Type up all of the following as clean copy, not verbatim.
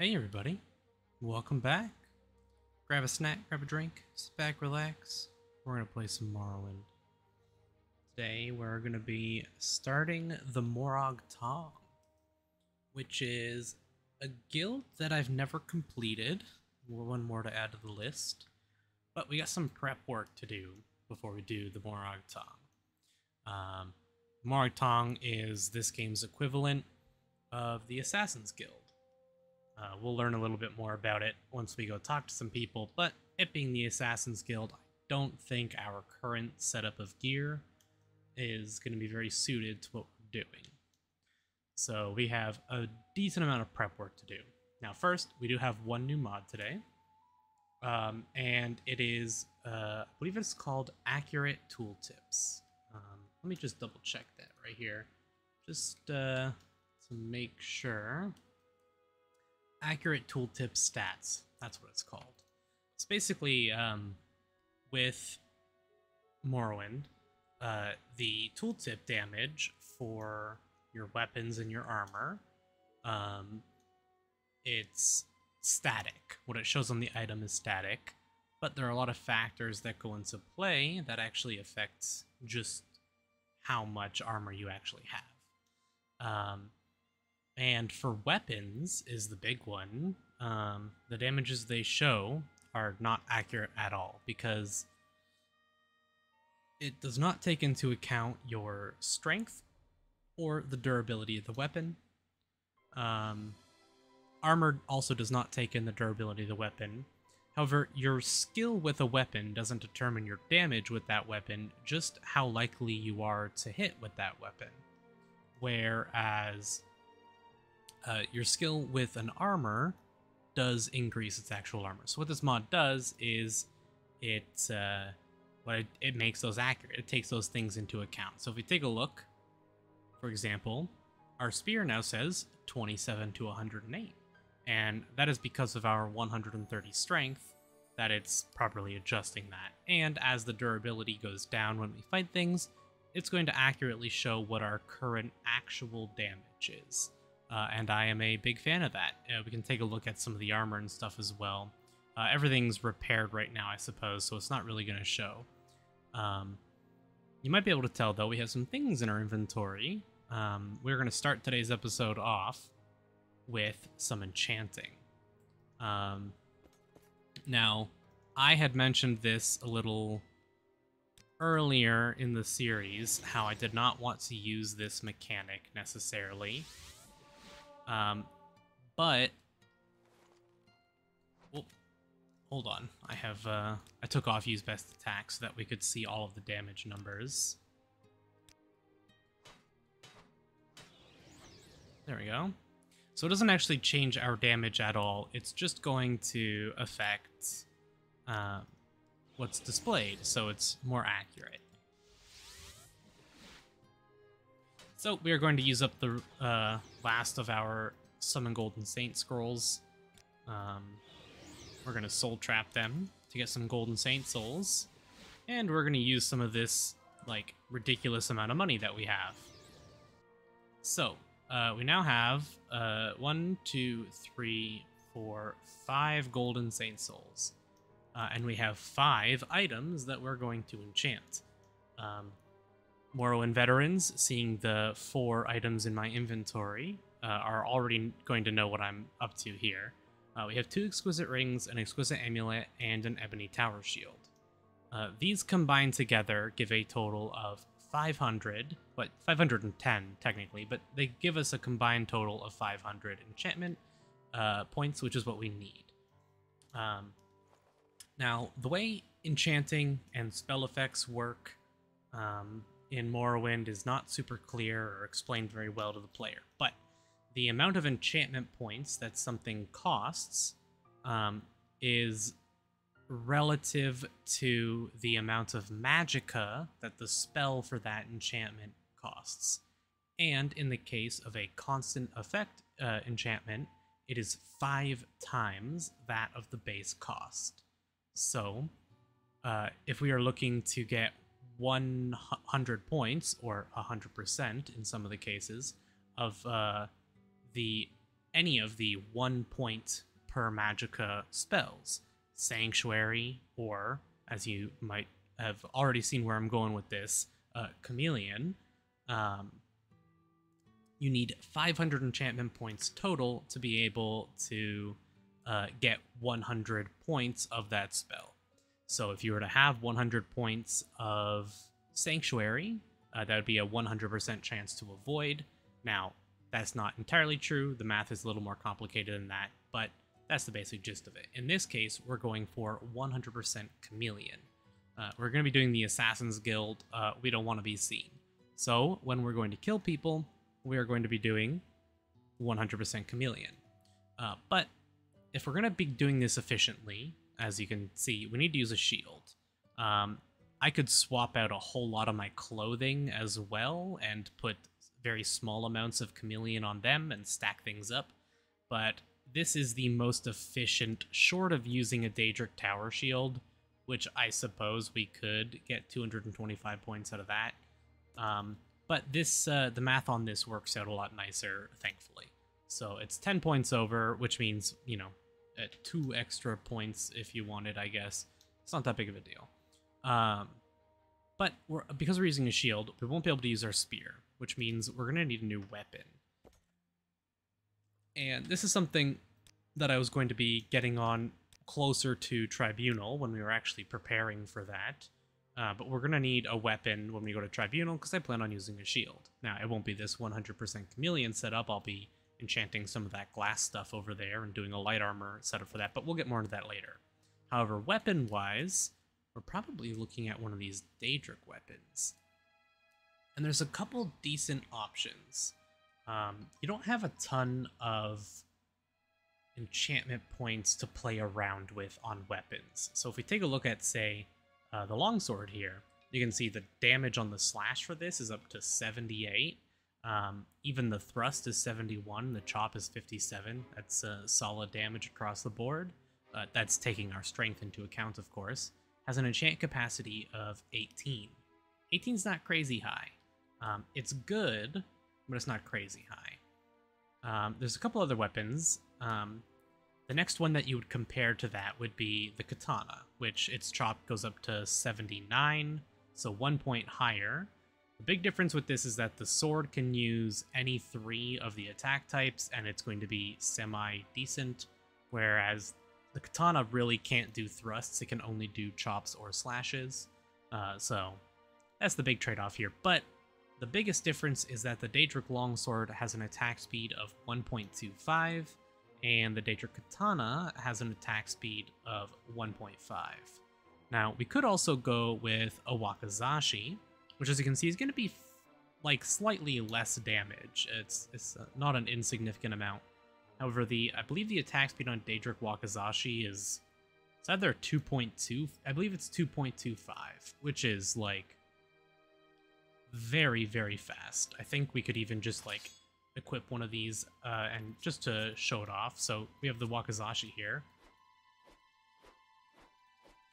Hey everybody, welcome back. Grab a snack, grab a drink, sit back, relax. We're going to play some Morrowind. Today we're going to be starting the Morag Tong, which is a guild that I've never completed. One more to add to the list. But we got some prep work to do before we do the Morag Tong. Morag Tong is this game's equivalent of the Assassin's Guild. We'll learn a little bit more about it once we go talk to some people, but it being the Assassin's Guild, I don't think our current setup of gear is going to be very suited to what we're doing. So we have a decent amount of prep work to do. Now first, we do have one new mod today, and it is, I believe it's called Accurate Tooltips. Let me just double check that right here, just to make sure. Accurate Tooltip Stats. That's what it's called. It's basically, with Morrowind, the tooltip damage for your weapons and your armor, it's static. What it shows on the item is static, but there are a lot of factors that go into play that actually affect just how much armor you actually have. And for weapons is the big one. The damages they show are not accurate at all because it does not take into account your strength or the durability of the weapon. Armor also does not take in the durability of the weapon. However, your skill with a weapon doesn't determine your damage with that weapon, just how likely you are to hit with that weapon. Whereas your skill with an armor does increase its actual armor. So what this mod does is it makes those accurate. It takes those things into account. So if we take a look, for example, our spear now says 27 to 108. And that is because of our 130 strength that it's properly adjusting that. And as the durability goes down when we fight things, it's going to accurately show what our current actual damage is. And I am a big fan of that. We can take a look at some of the armor and stuff as well. Everything's repaired right now, I suppose, so it's not really going to show. You might be able to tell, though, we have some things in our inventory. We're going to start today's episode off with some enchanting. Now, I had mentioned this a little earlier in the series, how I did not want to use this mechanic necessarily. But well, hold on. I took off use best attack so that we could see all of the damage numbers. There we go. So it doesn't actually change our damage at all. It's just going to affect what's displayed, so it's more accurate. So we are going to use up the last of our Summon Golden Saint scrolls. We're going to soul trap them to get some Golden Saint souls. And we're going to use some of this, like, ridiculous amount of money that we have. So, we now have 1, 2, 3, 4, 5 Golden Saint souls. And we have 5 items that we're going to enchant. Morrowind veterans, seeing the 4 items in my inventory, are already going to know what I'm up to here. We have 2 exquisite rings, an exquisite amulet, and an ebony tower shield. These combined together give a total of 500, but 510 technically, but they give us a combined total of 500 enchantment points, which is what we need. Now, the way enchanting and spell effects work in Morrowind is not super clear or explained very well to the player, but the amount of enchantment points that something costs is relative to the amount of magicka that the spell for that enchantment costs. And in the case of a constant effect enchantment, it is 5 times that of the base cost. So, if we are looking to get 100 points, or 100% in some of the cases, of the any of the 1 point per Magicka spells. Sanctuary, or, as you might have already seen where I'm going with this, Chameleon. You need 500 enchantment points total to be able to get 100 points of that spell. So if you were to have 100 points of Sanctuary, that would be a 100% chance to avoid. Now, that's not entirely true. The math is a little more complicated than that, but that's the basic gist of it. In this case, we're going for 100% Chameleon. We're going to be doing the Assassin's Guild. We don't want to be seen. So when we're going to kill people, we are going to be doing 100% Chameleon. But if we're going to be doing this efficiently, as you can see, we need to use a shield. I could swap out a whole lot of my clothing as well and put very small amounts of Chameleon on them and stack things up, but this is the most efficient, short of using a Daedric Tower Shield, which I suppose we could get 225 points out of that. But this, the math on this works out a lot nicer, thankfully. So it's 10 points over, which means, you know, 2 extra points if you wanted, I guess. It's not that big of a deal. But because we're using a shield, we won't be able to use our spear, which means we're going to need a new weapon. And this is something that I was going to be getting on closer to Tribunal when we were actually preparing for that. But we're going to need a weapon when we go to Tribunal because I plan on using a shield. Now, it won't be this 100% Chameleon setup. I'll be enchanting some of that glass stuff over there and doing a light armor setup for that, but we'll get more into that later. However, weapon-wise, we're probably looking at one of these Daedric weapons. And there's a couple decent options. You don't have a ton of enchantment points to play around with on weapons. So if we take a look at, say, the longsword here, you can see the damage on the slash for this is up to 78. Even the thrust is 71, the chop is 57. That's solid damage across the board. That's taking our strength into account, of course. Has an enchant capacity of 18. 18's not crazy high. It's good, but it's not crazy high. There's a couple other weapons. The next one that you would compare to that would be the katana, which its chop goes up to 79, so 1 point higher. The big difference with this is that the sword can use any 3 of the attack types, and it's going to be semi-decent, whereas the katana really can't do thrusts. It can only do chops or slashes. So that's the big trade-off here. But the biggest difference is that the Daedric Longsword has an attack speed of 1.25, and the Daedric Katana has an attack speed of 1.5. Now, we could also go with a Wakizashi, which, as you can see, is going to be like slightly less damage. It's not an insignificant amount. However, I believe the attack speed on Daedric Wakizashi is, it's either 2.2, I believe it's 2.25, which is like very, very fast. I think we could even just like equip one of these and just to show it off. So we have the Wakizashi here.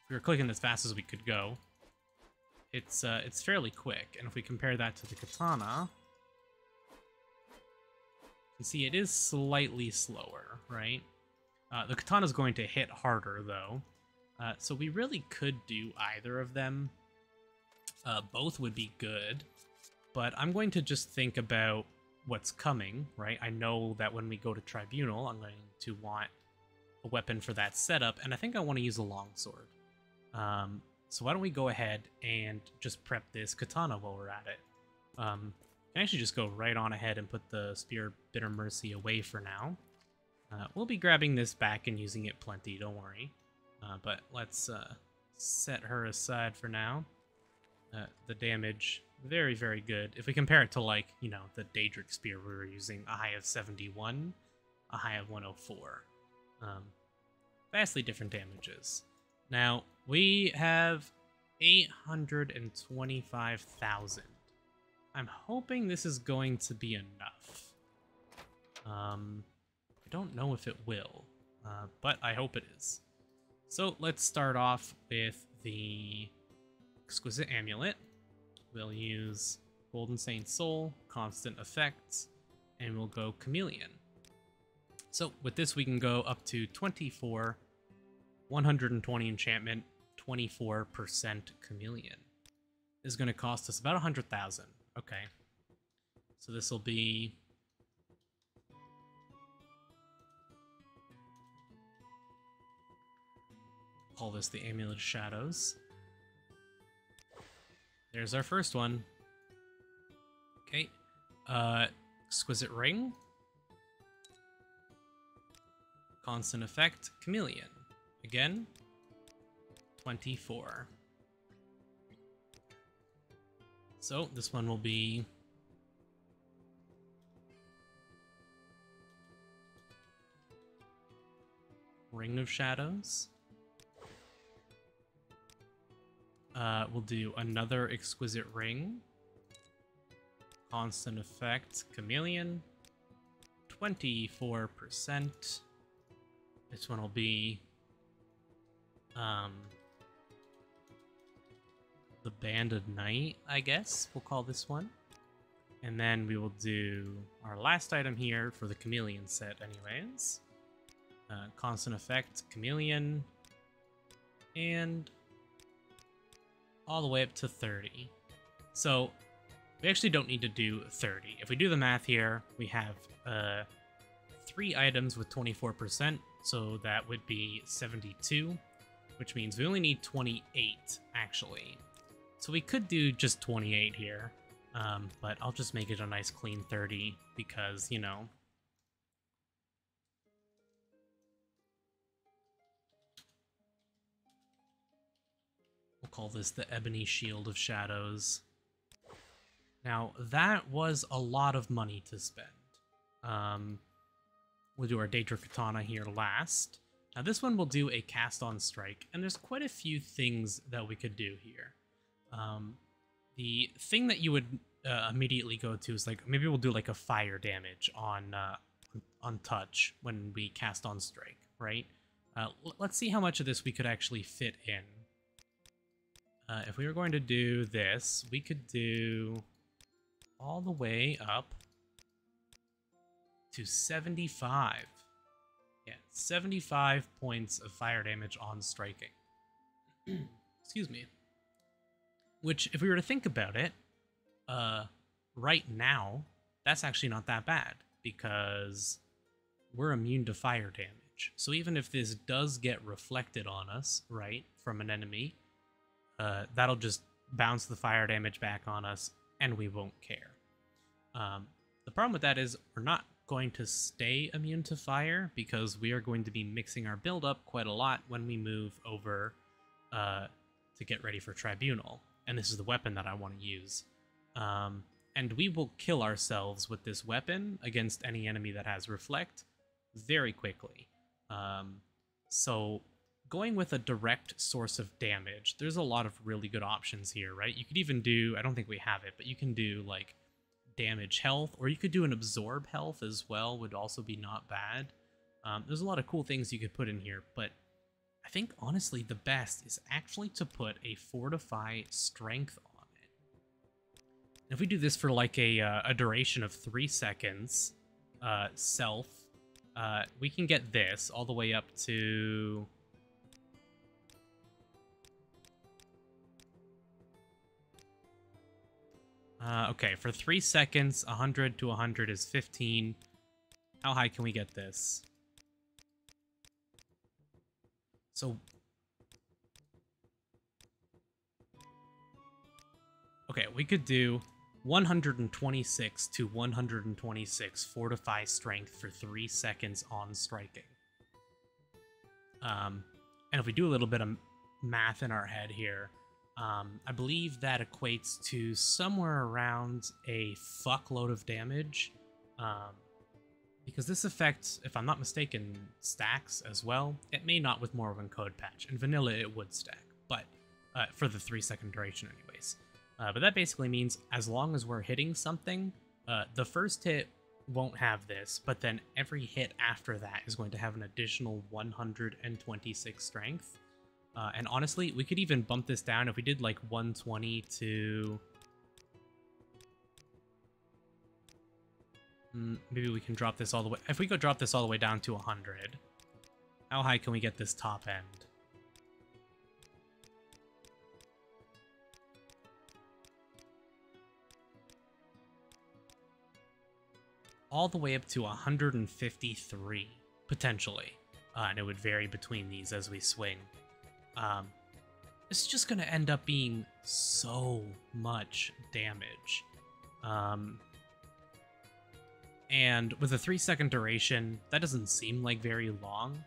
If we were clicking as fast as we could go, it's fairly quick. And if we compare that to the katana, you see it is slightly slower, right? The katana is going to hit harder though, so we really could do either of them. Both would be good, but I'm going to just think about what's coming, right? I know that when we go to Tribunal, I'm going to want a weapon for that setup, and I think I want to use a longsword. So why don't we go ahead and just prep this katana while we're at it. Can actually just go right on ahead and put the Spear Bitter Mercy away for now. We'll be grabbing this back and using it plenty, don't worry. But let's set her aside for now. The damage, very, very good. If we compare it to, like, you know, the Daedric Spear we were using, a high of 71, a high of 104. Vastly different damages. Now, we have 825,000. I'm hoping this is going to be enough. I don't know if it will, but I hope it is. So let's start off with the Exquisite Amulet. We'll use Golden Saint Soul, Constant Effects, and we'll go Chameleon. So with this, we can go up to 24, 120 enchantment, 24% chameleon. This is going to cost us about 100,000. Okay. So this will be... call this the Amulet of Shadows. There's our first one. Okay. Exquisite Ring. Constant effect, Chameleon. Again, 24. So this one will be... Ring of Shadows. We'll do another Exquisite Ring. Constant effect, Chameleon. 24%. This one will be the Banded Knight, I guess we'll call this one. And then we will do our last item here for the Chameleon set anyways. Constant effect, Chameleon. And all the way up to 30. So we actually don't need to do 30. If we do the math here, we have 3 items with 24%. So that would be 72, which means we only need 28, actually. So we could do just 28 here, but I'll just make it a nice clean 30 because, you know. We'll call this the Ebony Shield of Shadows. Now, that was a lot of money to spend. We'll do our Daedra Katana here last. Now this one will do a cast on strike, and there's quite a few things that we could do here. The thing that you would immediately go to is like, maybe we'll do like a fire damage on touch when we cast on strike, right? Let's see how much of this we could actually fit in. If we were going to do this, we could do all the way up to 75. Yeah, 75 points of fire damage on striking. Excuse me. Which, if we were to think about it, right now, that's actually not that bad, because we're immune to fire damage. So even if this does get reflected on us, right, from an enemy, that'll just bounce the fire damage back on us, and we won't care. The problem with that is we're not going to stay immune to fire, because we are going to be mixing our build up quite a lot when we move over to get ready for Tribunal. And this is the weapon that I want to use. And we will kill ourselves with this weapon against any enemy that has Reflect very quickly. So going with a direct source of damage, there's a lot of really good options here, right? You could even do, I don't think we have it, but you can do like damage health, or you could do an absorb health as well, would also be not bad. There's a lot of cool things you could put in here, but I think honestly the best is actually to put a fortify strength on it. And if we do this for like a duration of 3 seconds, we can get this all the way up to... okay, for 3 seconds, 100 to 100 is 15. How high can we get this? So... okay, we could do 126 to 126 Fortify Strength for 3 seconds on striking. And if we do a little bit of math in our head here, I believe that equates to somewhere around a fuckload of damage, because this effect, if I'm not mistaken, stacks as well. It may not with Morrowind Code Patch. In Vanilla, it would stack, but for the 3 second duration anyways. But that basically means as long as we're hitting something, the first hit won't have this, but then every hit after that is going to have an additional 126 strength. And honestly, we could even bump this down if we did like 120 to... Maybe we can drop this all the way. If we could drop this all the way down to 100, how high can we get this top end? All the way up to 153, potentially. And it would vary between these as we swing. This is just going to end up being so much damage. And with a 3-second duration, that doesn't seem like very long.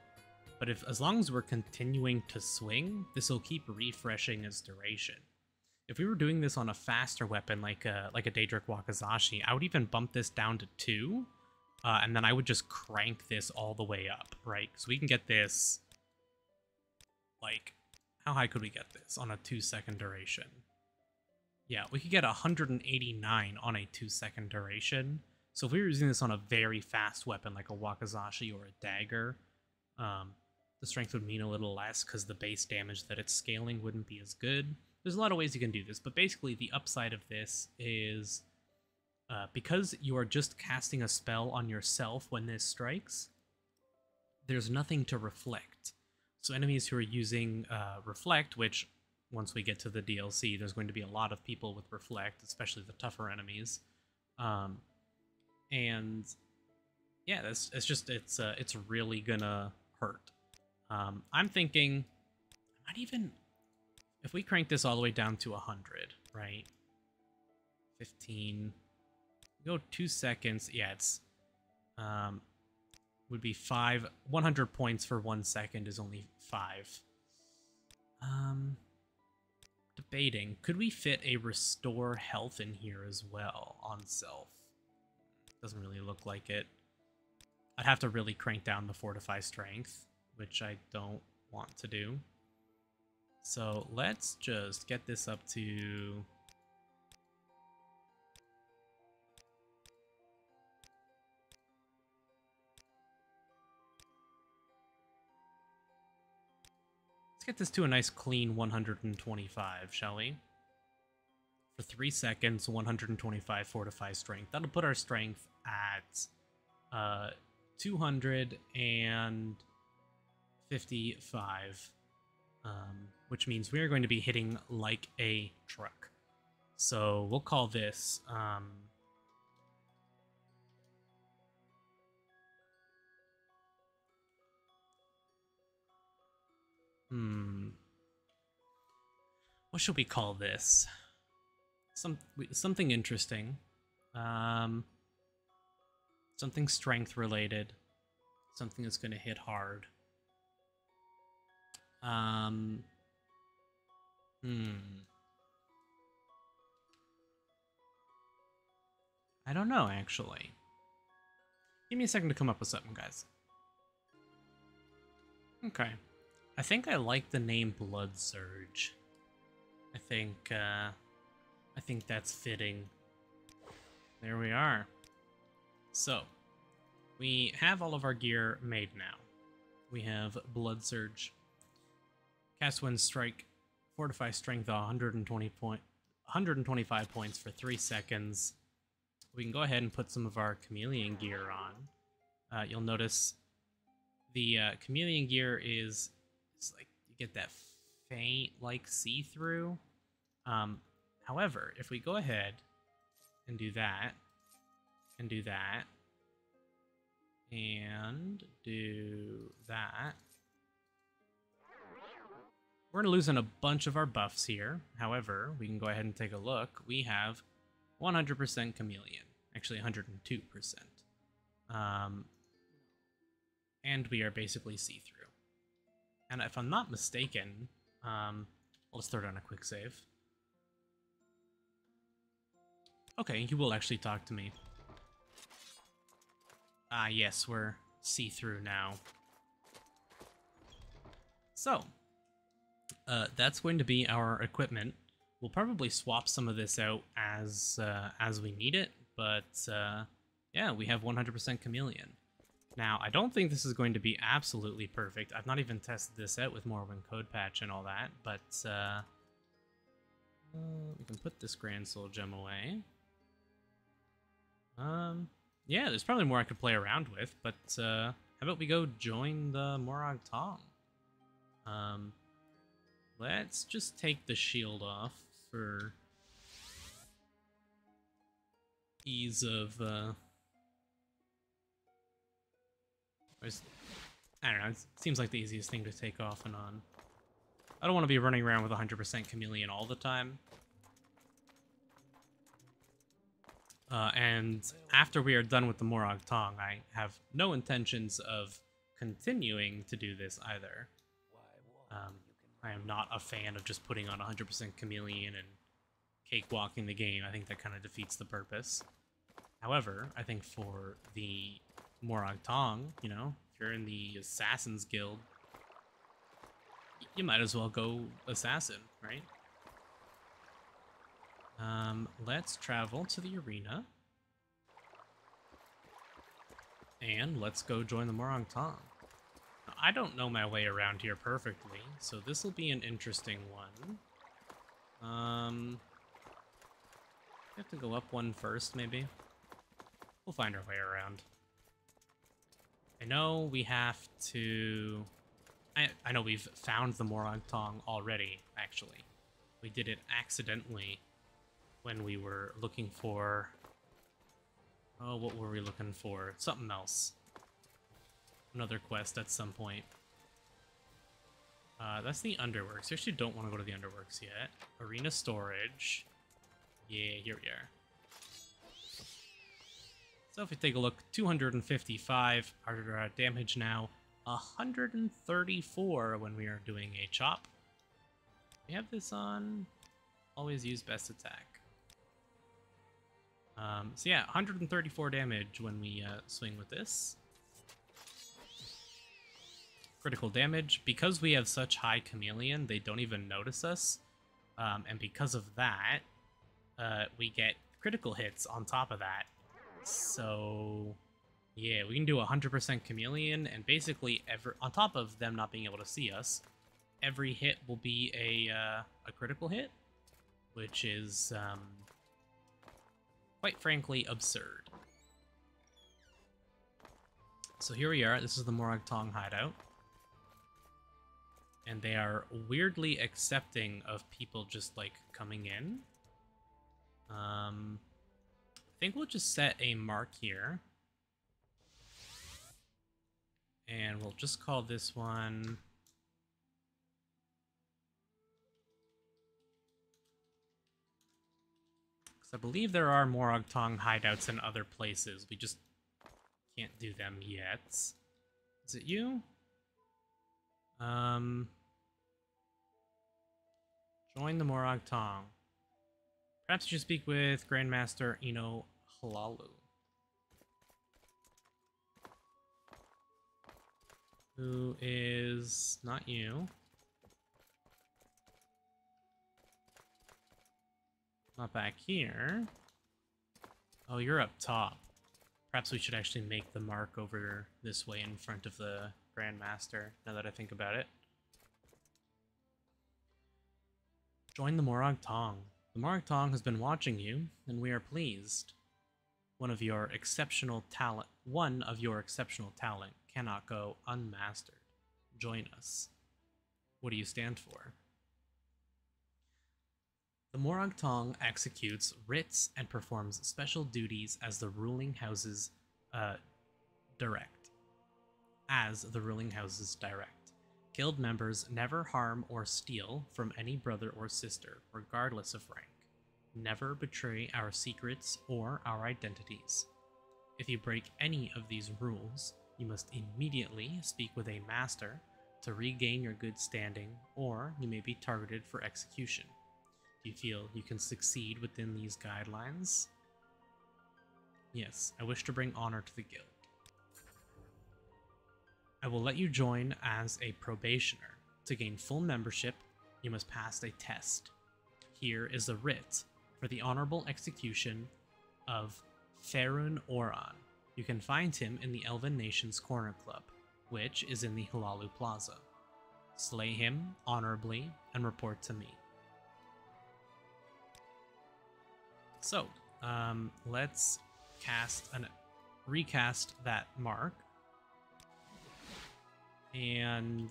But as long as we're continuing to swing, this will keep refreshing its duration. If we were doing this on a faster weapon like a Daedric Wakizashi, I would even bump this down to 2, and then I would just crank this all the way up, right? So we can get this, like, how high could we get this on a 2-second duration? Yeah, we could get 189 on a 2-second duration. So if we were using this on a very fast weapon like a Wakizashi or a dagger, the strength would mean a little less because the base damage that it's scaling wouldn't be as good. There's a lot of ways you can do this, but basically the upside of this is because you are just casting a spell on yourself when this strikes, there's nothing to reflect. So enemies who are using Reflect, which once we get to the DLC, there's going to be a lot of people with Reflect, especially the tougher enemies. And yeah, it's really gonna hurt. I'm thinking, I might even, if we crank this all the way down to 100, right? 15, go 2 seconds. Yeah, it's would be 100 points for 1 second is only 5. Debating, could we fit a restore health in here as well on self? Doesn't really look like it. I'd have to really crank down the fortify strength, which I don't want to do. So let's just get this up to... Let's get this to a nice clean 125, shall we? For 3 seconds, 125 fortify strength. That'll put our strength at 255, which means we are going to be hitting like a truck. So we'll call this... what should we call this? Something interesting. Something strength related. Something that's going to hit hard. I don't know, actually. Give me a second to come up with something, guys. Okay. I think I like the name Blood Surge. I think that's fitting. There we are. So, we have all of our gear made now. We have Blood Surge, Cast Wind Strike, Fortify Strength 125 points for 3 seconds. We can go ahead and put some of our Chameleon gear on. You'll notice the Chameleon gear is like, you get that faint, like, see-through. However, if we go ahead and do that, and do that, and do that, we're losing a bunch of our buffs here. However, we can go ahead and take a look. We have 100% Chameleon, actually 102%. And we are basically see-through. And if I'm not mistaken, let's throw down a quick save. Okay, you will actually talk to me. Ah, yes, we're see-through now. So, that's going to be our equipment. We'll probably swap some of this out as we need it, but yeah, we have 100% Chameleon. Now, I don't think this is going to be absolutely perfect. I've not even tested this out with Morrowind Code Patch and all that, but we can put this Grand Soul Gem away. yeah, there's probably more I could play around with, but how about we go join the Morag Tong? Let's just take the shield off for ease of, I don't know, it seems like the easiest thing to take off and on. I don't want to be running around with 100% chameleon all the time. And after we are done with the Morag Tong, I have no intentions of continuing to do this either. I am not a fan of just putting on 100% chameleon and cakewalking the game. I think that kind of defeats the purpose. However, I think for the Morag Tong, you know, if you're in the Assassin's Guild, you might as well go Assassin, right? Let's travel to the arena. And let's go join the Morag Tong. Now, I don't know my way around here perfectly, so this will be an interesting one. We have to go up one first, maybe. We'll find our way around. I know we have to... I know we've found the Morag Tong already, actually. We did it accidentally when we were looking for... Oh, what were we looking for? Something else. Another quest at some point. That's the Underworks. I actually don't want to go to the Underworks yet. Arena Storage. Yeah, here we are. So if we take a look, 255 our damage now. 134 when we are doing a chop. We have this on. Always use best attack. So yeah, 134 damage when we swing with this. Critical damage. Because we have such high chameleon, they don't even notice us. And because of that, we get critical hits on top of that. So yeah, we can do 100% chameleon, and basically on top of them not being able to see us, every hit will be a critical hit, which is quite frankly absurd. So here we are. This is the Morag Tong hideout, and they are weirdly accepting of people just like coming in. I think we'll just set a mark here. And we'll just call this one... Because I believe there are Morag Tong hideouts in other places. We just can't do them yet. Is it you? Join the Morag Tong. Perhaps you should speak with Grandmaster Ino Halalu, who is not you. Not back here. Oh, you're up top. Perhaps we should actually make the mark over this way in front of the Grandmaster, now that I think about it. Join the Morag Tong. The Morag Tong has been watching you, and we are pleased. One of your exceptional talent cannot go unmastered. Join us. What do you stand for? The Morag Tong executes writs and performs special duties as the ruling house's direct. Guild members never harm or steal from any brother or sister, regardless of rank. Never betray our secrets or our identities. If you break any of these rules, you must immediately speak with a master to regain your good standing, or you may be targeted for execution. Do you feel you can succeed within these guidelines? Yes, I wish to bring honor to the guild. I will let you join as a probationer. To gain full membership, you must pass a test. Here is a writ for the honorable execution of Ferun Oran. You can find him in the Elven Nation's Corner Club, which is in the Halalu Plaza. Slay him honorably and report to me. So, let's cast a recast that mark. And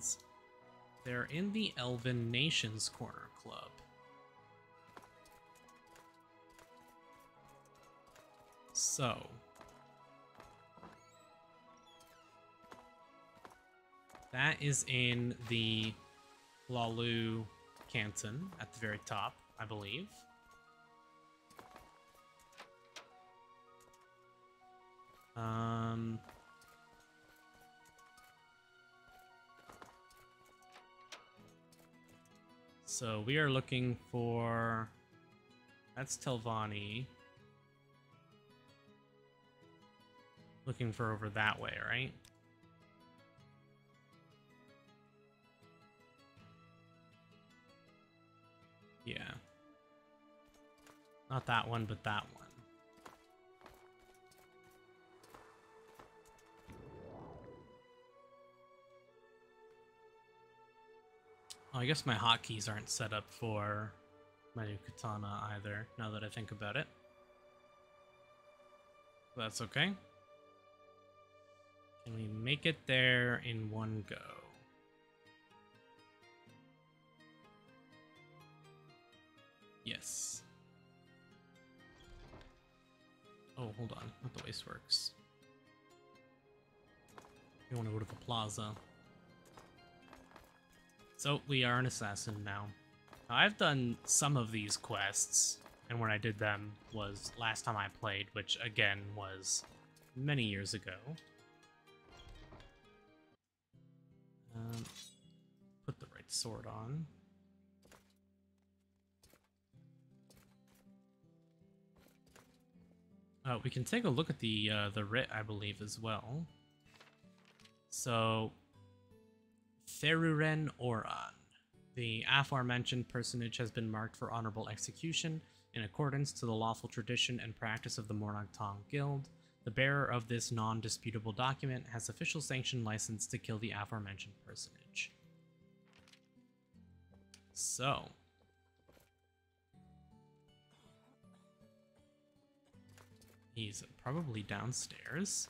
they're in the Elven Nations Corner Club. So, that is in the Lalu Canton at the very top, I believe. So we are looking for... That's Telvanni. Looking for over that way, right? Yeah. Not that one, but that one. Oh, I guess my hotkeys aren't set up for my new katana either, now that I think about it. That's okay. Can we make it there in one go? Yes. Oh, hold on. Not the waste works. We want to go to the plaza. So, we are an assassin now. Now, I've done some of these quests, and when I did them was last time I played, which, again, was many years ago. Put the right sword on. We can take a look at the writ, I believe, as well. So, Theruren Oran. The aforementioned personage has been marked for honorable execution in accordance to the lawful tradition and practice of the Morag Tong Guild. The bearer of this non-disputable document has official sanction license to kill the aforementioned personage. So, he's probably downstairs.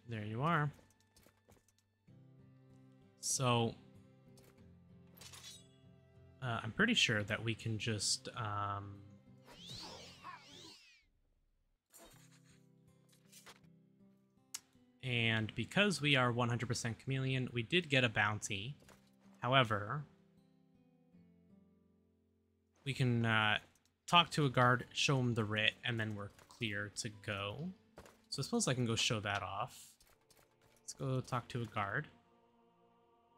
There you are. So, I'm pretty sure that we can just, and because we are 100% chameleon, we did get a bounty. However, we can talk to a guard, show him the writ, and then we're clear to go. So I suppose I can go show that off. Let's go talk to a guard.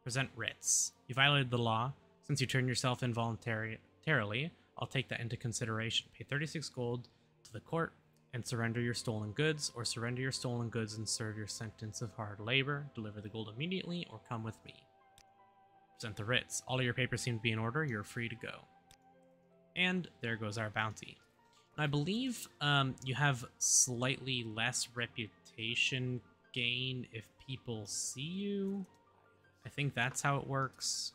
Present writs. You violated the law. Since you turned yourself in voluntarily, I'll take that into consideration. Pay 36 gold to the court and surrender your stolen goods, or surrender your stolen goods and serve your sentence of hard labor. Deliver the gold immediately, or come with me. Present the writs. All of your papers seem to be in order. You're free to go. And there goes our bounty. I believe you have slightly less reputation gain if people see you. I think that's how it works.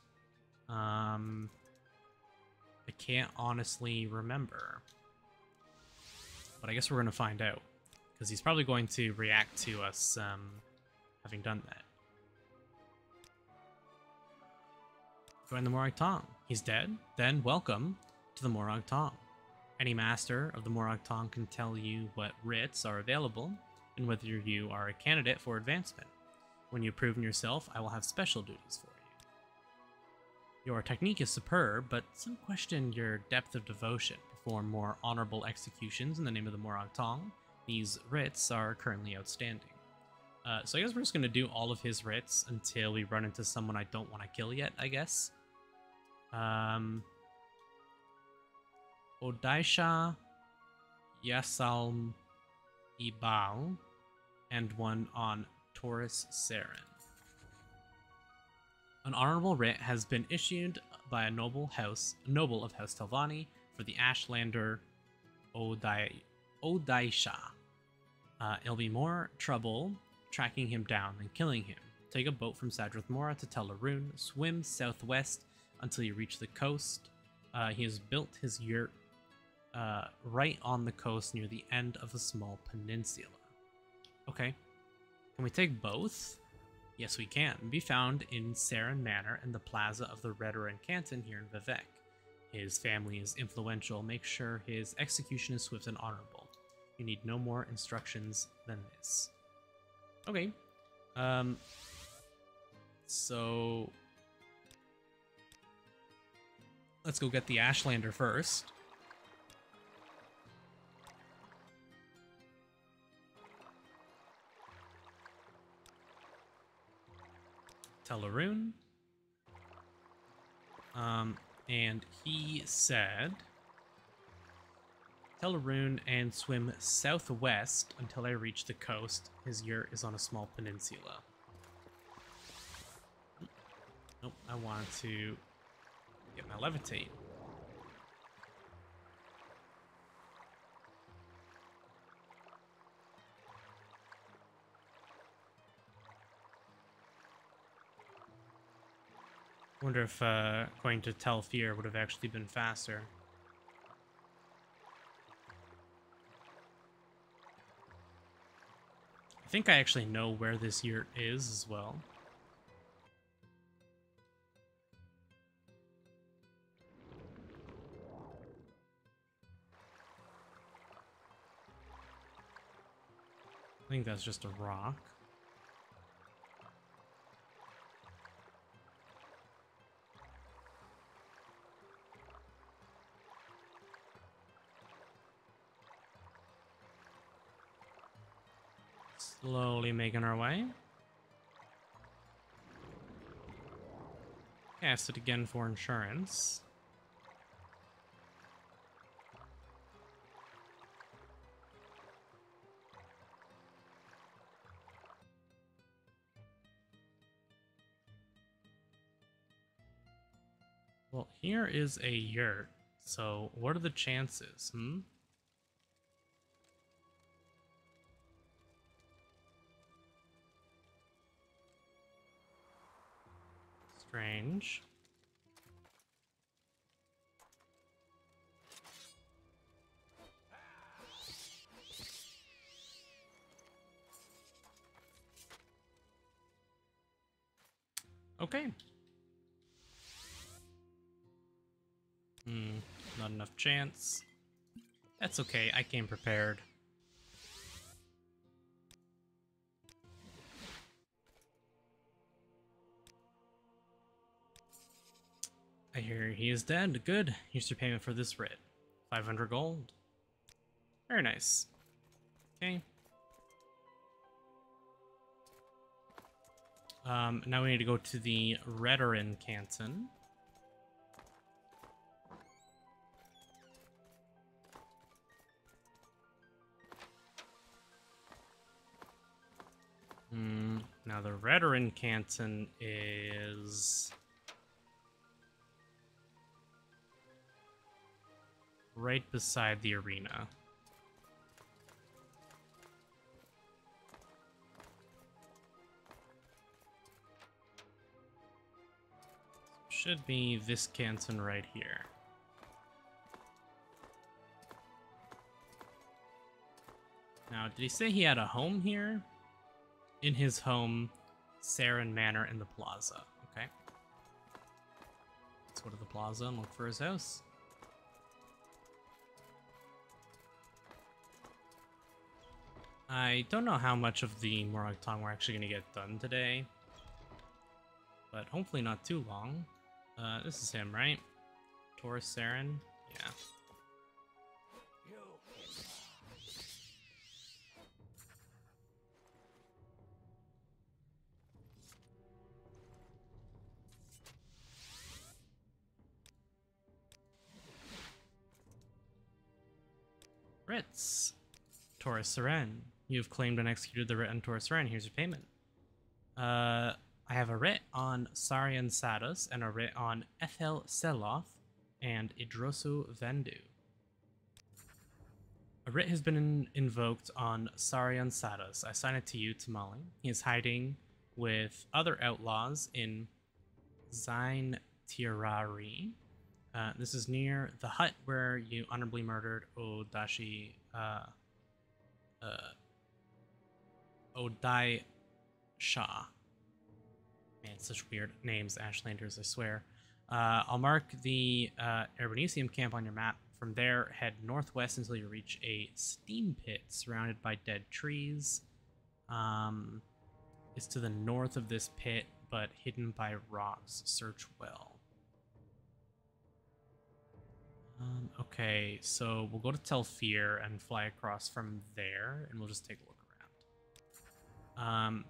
I can't honestly remember. But I guess we're going to find out. Because he's probably going to react to us having done that. Join the Morag Tong. He's dead? Then welcome to the Morag Tong. Any master of the Morag Tong can tell you what writs are available and whether you are a candidate for advancement. When you've proven yourself, I will have special duties for you. Your technique is superb, but some question your depth of devotion. Perform more honorable executions in the name of the Morag Tong. These writs are currently outstanding. So I guess we're just going to do all of his writs until we run into someone I don't want to kill yet, I guess. Odaisha, Yasalm Ibal, and one on Taurus Saren. An honorable writ has been issued by a noble of House Telvanni for the Ashlander Odaisha. It'll be more trouble tracking him down than killing him. Take a boat from Sadrith Mora to Telarune, swim southwest until you reach the coast. He has built his yurt right on the coast near the end of a small peninsula. Okay. Can we take both? Yes, we can. Be found in Saren Manor in the plaza of the Redoran Canton here in Vivec. His family is influential. Make sure his execution is swift and honorable. You need no more instructions than this. Okay. So let's go get the Ashlander first. Teleroon. And he said, Teleroon and swim southwest until I reach the coast. His yurt is on a small peninsula. Nope, I want to get my levitate. Wonder if going to Telfir would have actually been faster. I think I actually know where this yurt is as well. I think that's just a rock. Slowly making our way. Cast it again for insurance. Well, here is a yurt. So what are the chances? Strange. Okay. Not enough chance. That's okay, I came prepared. I hear he is dead. Good. Here's your payment for this writ. 500 gold. Very nice. Okay. Now we need to go to the Redoran Canton. Now the Redoran Canton is right beside the arena. Should be this canton right here. Now, did he say he had a home here? In his home, Saren Manor in the plaza. Okay. Let's go to the plaza and look for his house. I don't know how much of the Morag Tong we're actually going to get done today. But hopefully not too long. This is him, right? Taurus Saren? Yeah. Writs. Taurus Saren. You have claimed and executed the writ on Taurus Saren. Here's your payment. I have a writ on Sarian Sadas and a writ on Ethel Seloth and Idrosu Vendu. A writ has been invoked on Sarian Sadas. I sign it to you, Tamali. He is hiding with other outlaws in Zain Tirari. This is near the hut where you honorably murdered Odai Shah. Man, such weird names, Ashlanders, I swear. I'll mark the Herbalism camp on your map. From there, head northwest until you reach a steam pit surrounded by dead trees. It's to the north of this pit, but hidden by rocks. Search well. Okay, so we'll go to Telfir and fly across from there, and we'll just take a look around.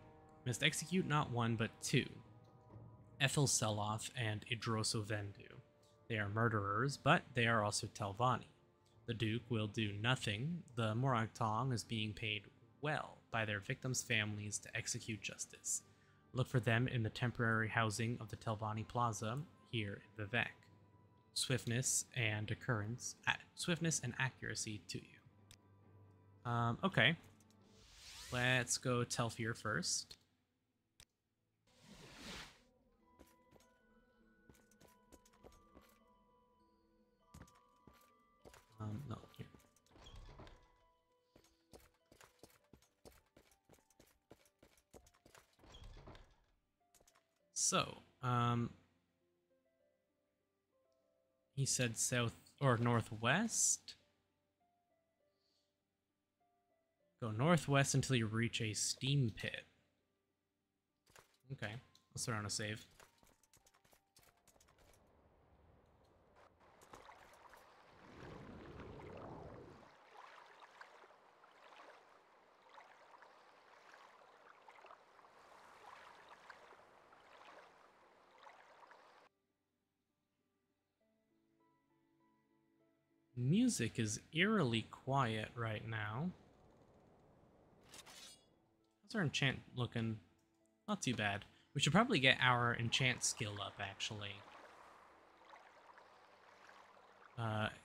Must execute not one, but two. Ethel Seloth and Idroso Vendu. They are murderers, but they are also Telvanni. The Duke will do nothing. The Morag Tong is being paid well by their victims' families to execute justice. Look for them in the temporary housing of the Telvanni Plaza here in Vivek. Swiftness and accuracy to you. Okay. Let's go Telfir first. No, here. So, he said south or northwest. Go northwest until you reach a steam pit. Okay, let's throw on a save. Music is eerily quiet right now. How's our enchant looking? Not too bad. We should probably get our enchant skill up, actually.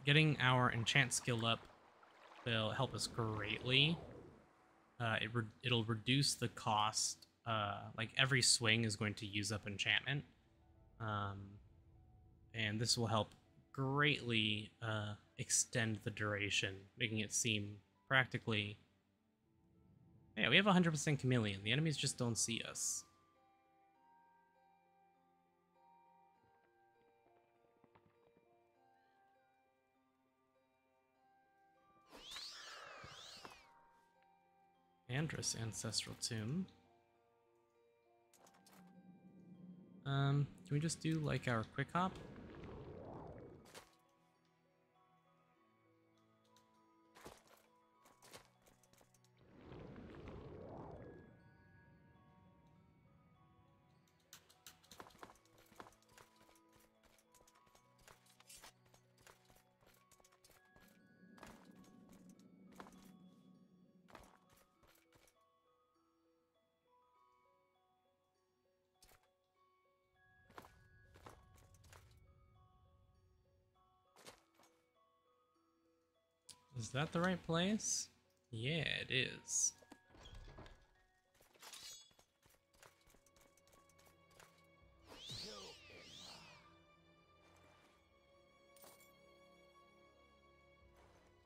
Getting our enchant skill up will help us greatly. It'll reduce the cost. Like every swing is going to use up enchantment. And this will help greatly extend the duration, making it seem practically... Yeah, we have 100% chameleon. The enemies just don't see us. Andrus Ancestral Tomb. Can we just do like our quick hop? Is that the right place? Yeah, it is.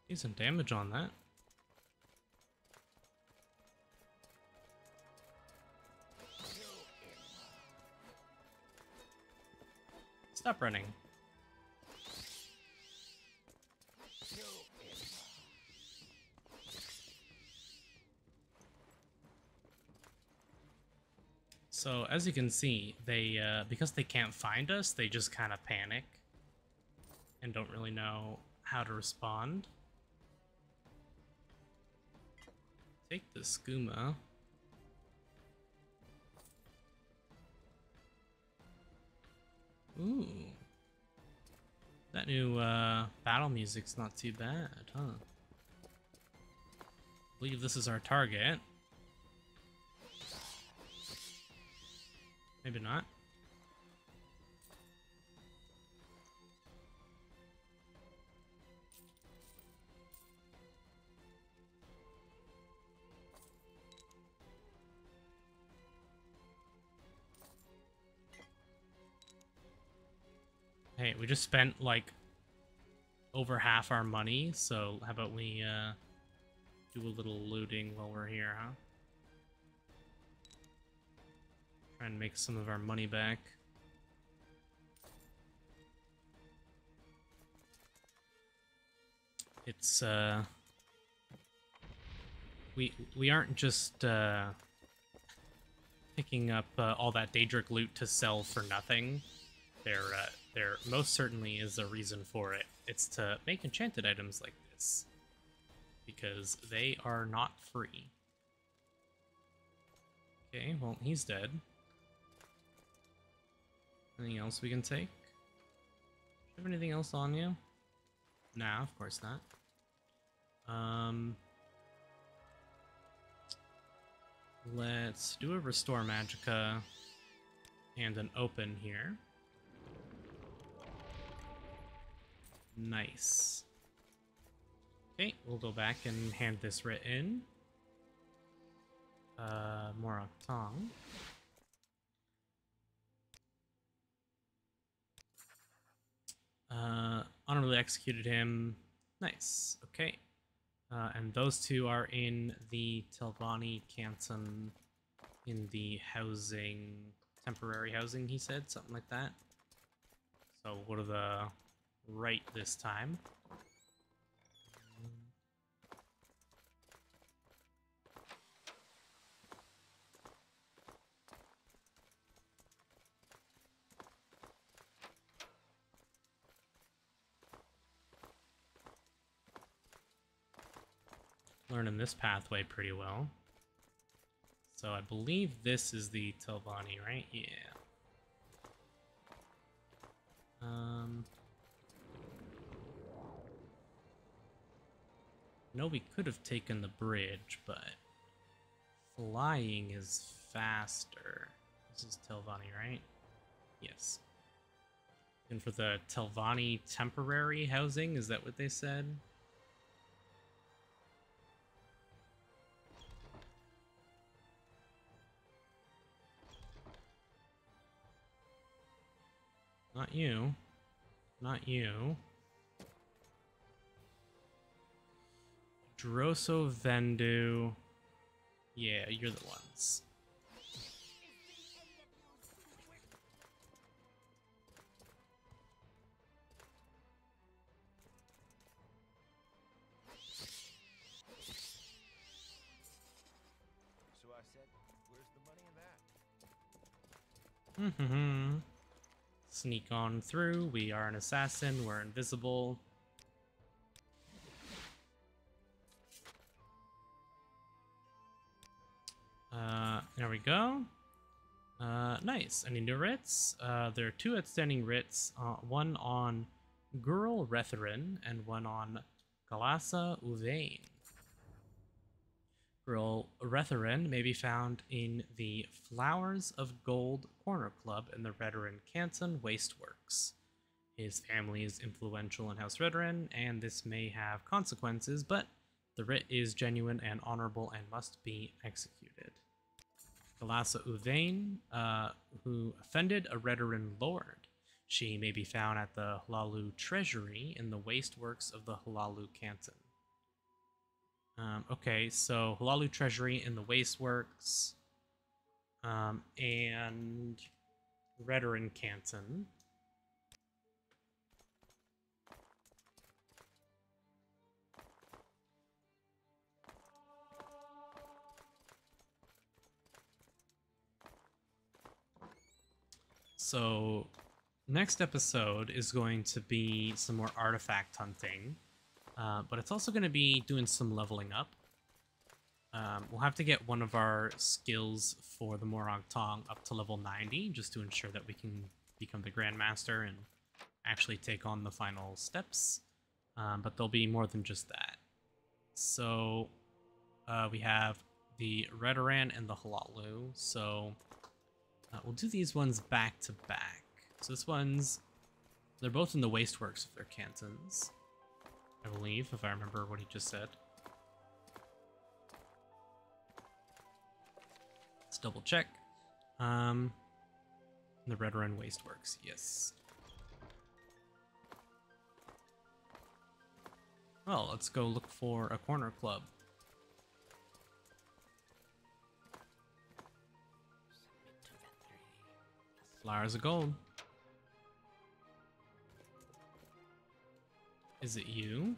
Decent damage on that. Stop running. So as you can see, they because they can't find us, they just kind of panic and don't really know how to respond. Take the skooma. Ooh. That new battle music's not too bad, huh? I believe this is our target. Maybe not. Hey, we just spent like over half our money, so how about we do a little looting while we're here, huh? Try and make some of our money back. It's we aren't just picking up all that Daedric loot to sell for nothing. There most certainly is a reason for it. It's to make enchanted items like this, because they are not free. Okay, well, he's dead. Anything else we can take? Do you have anything else on you? Nah, of course not. Let's do a restore magicka and an open here. Nice. Okay, we'll go back and hand this writ in. Morag Tong. Honorably executed him. Nice. Okay. And those two are in the Telvanni canton, in the housing, temporary housing, he said, something like that. So we'll go to the right this time. Learning this pathway pretty well. So I believe this is the Telvanni, right? Yeah. No, we could have taken the bridge, but flying is faster. This is Telvanni, right? Yes. And for the Telvanni temporary housing, is that what they said? Not you. Not you. Drosso Vendu. Yeah, you're the ones. So I said, where's the money in that? Mm-hmm. Sneak on through. We are an assassin. We're invisible. There we go. Nice. Any new writs? There are 2 outstanding writs. One on Gurl Retherin and one on Galassa Uvain. Gurl Retherin may be found in the Flowers of Gold Corner Club in the Redoran Canton Wasteworks. His family is influential in House Redoran, and this may have consequences, but the writ is genuine and honorable and must be executed. Galassa Uvain, who offended a Redoran lord. She may be found at the Hlalu Treasury in the Wasteworks of the Hlalu Canton. Okay, so Hlalu Treasury in the Wasteworks, and Redoran Canton. So, next episode is going to be some more artifact hunting, but it's also going to be doing some leveling up. We'll have to get one of our skills for the Morag Tong up to level 90, just to ensure that we can become the Grandmaster and actually take on the final steps, but there'll be more than just that. So, we have the Redoran and the Hlalu, so... we'll do these ones back to back. So this one's... they're both in the Wasteworks of their cantons, I believe, if I remember what he just said. Let's double check. The Redoran Wasteworks, yes. Well, let's go look for a corner club. Flowers of gold. Is it you?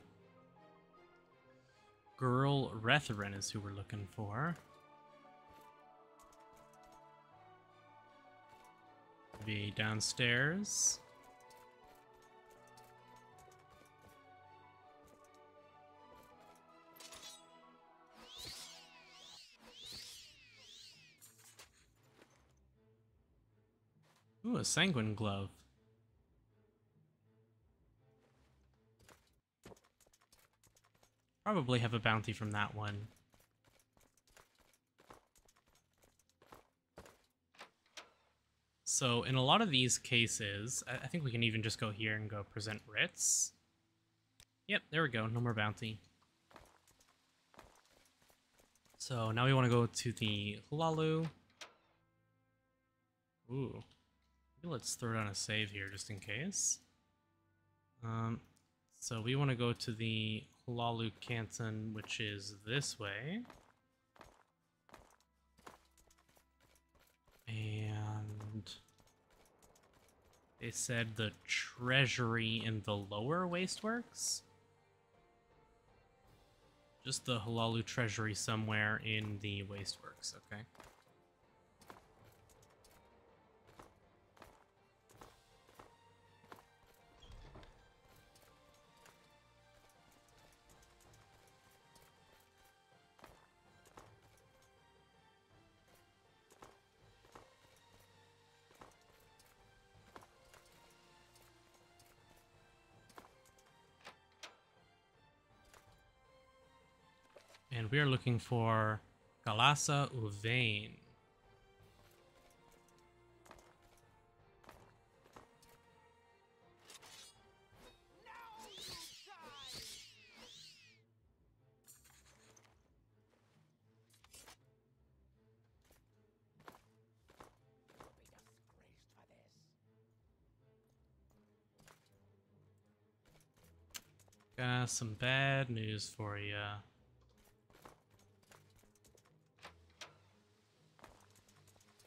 Girl Retherin is who we're looking for. Maybe downstairs. Ooh, a sanguine glove. Probably have a bounty from that one. So in a lot of these cases, I think we can even just go here and go present writs. Yep, there we go. No more bounty. So now we want to go to the Hlaalu. Ooh. Maybe let's throw down a save here just in case. So we want to go to the Hlaalu Canton, which is this way. And they said the treasury in the lower wasteworks. Just the Hlaalu treasury somewhere in the wasteworks, okay. And we are looking for Galasa Uvain. Got some bad news for you.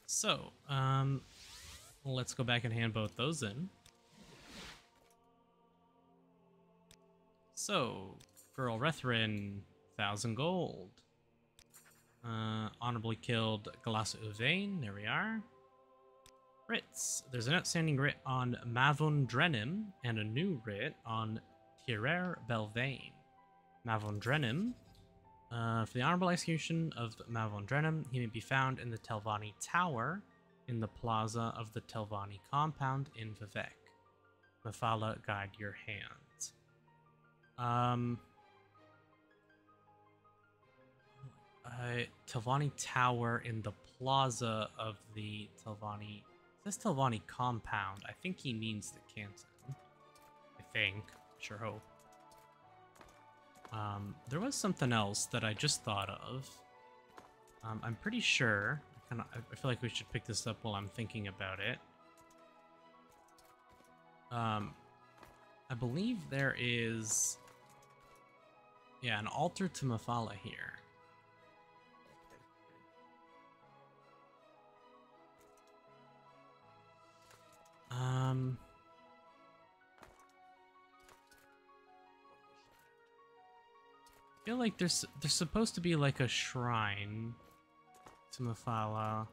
So, let's go back and hand both those in. So, Girl Retherin, 1,000 gold. Honorably killed Galasa Uvain, there we are. Writs. There's an outstanding writ on Mavon Drenim and a new writ on Tirer Belvain. Mavon Drenim. For the honorable execution of Mavon Drenim, he may be found in the Telvanni Tower in the plaza of the Telvanni compound in Vivek. Mephala, guide your hands. Telvanni Tower in the plaza of the Telvanni... It says Telvanni compound. I think he means the canton. I think. Sure hope. There was something else that I just thought of. I'm pretty sure. I feel like we should pick this up while I'm thinking about it. I believe there is... Yeah, an altar to Mephala here. I feel like there's supposed to be like a shrine to Mephala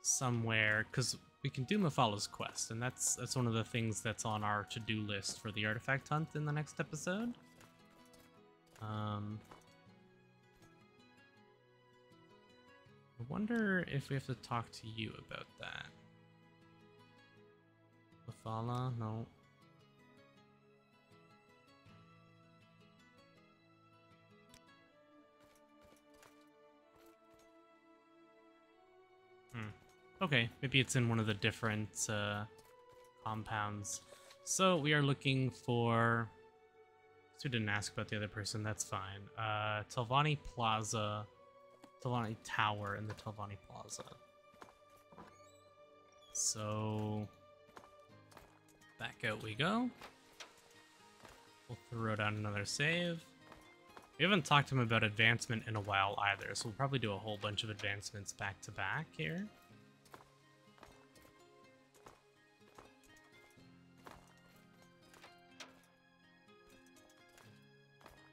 somewhere, because we can do Mephala's quest, and that's one of the things that's on our to-do list for the artifact hunt in the next episode. I wonder if we have to talk to you about that. Mephala? No. Okay, maybe it's in one of the different compounds. So we are looking for... So we didn't ask about the other person, that's fine. Telvanni Plaza, Telvanni Tower in the Telvanni Plaza. So... back out we go. We'll throw down another save. We haven't talked to him about advancement in a while either, so we'll probably do a whole bunch of advancements back to back here.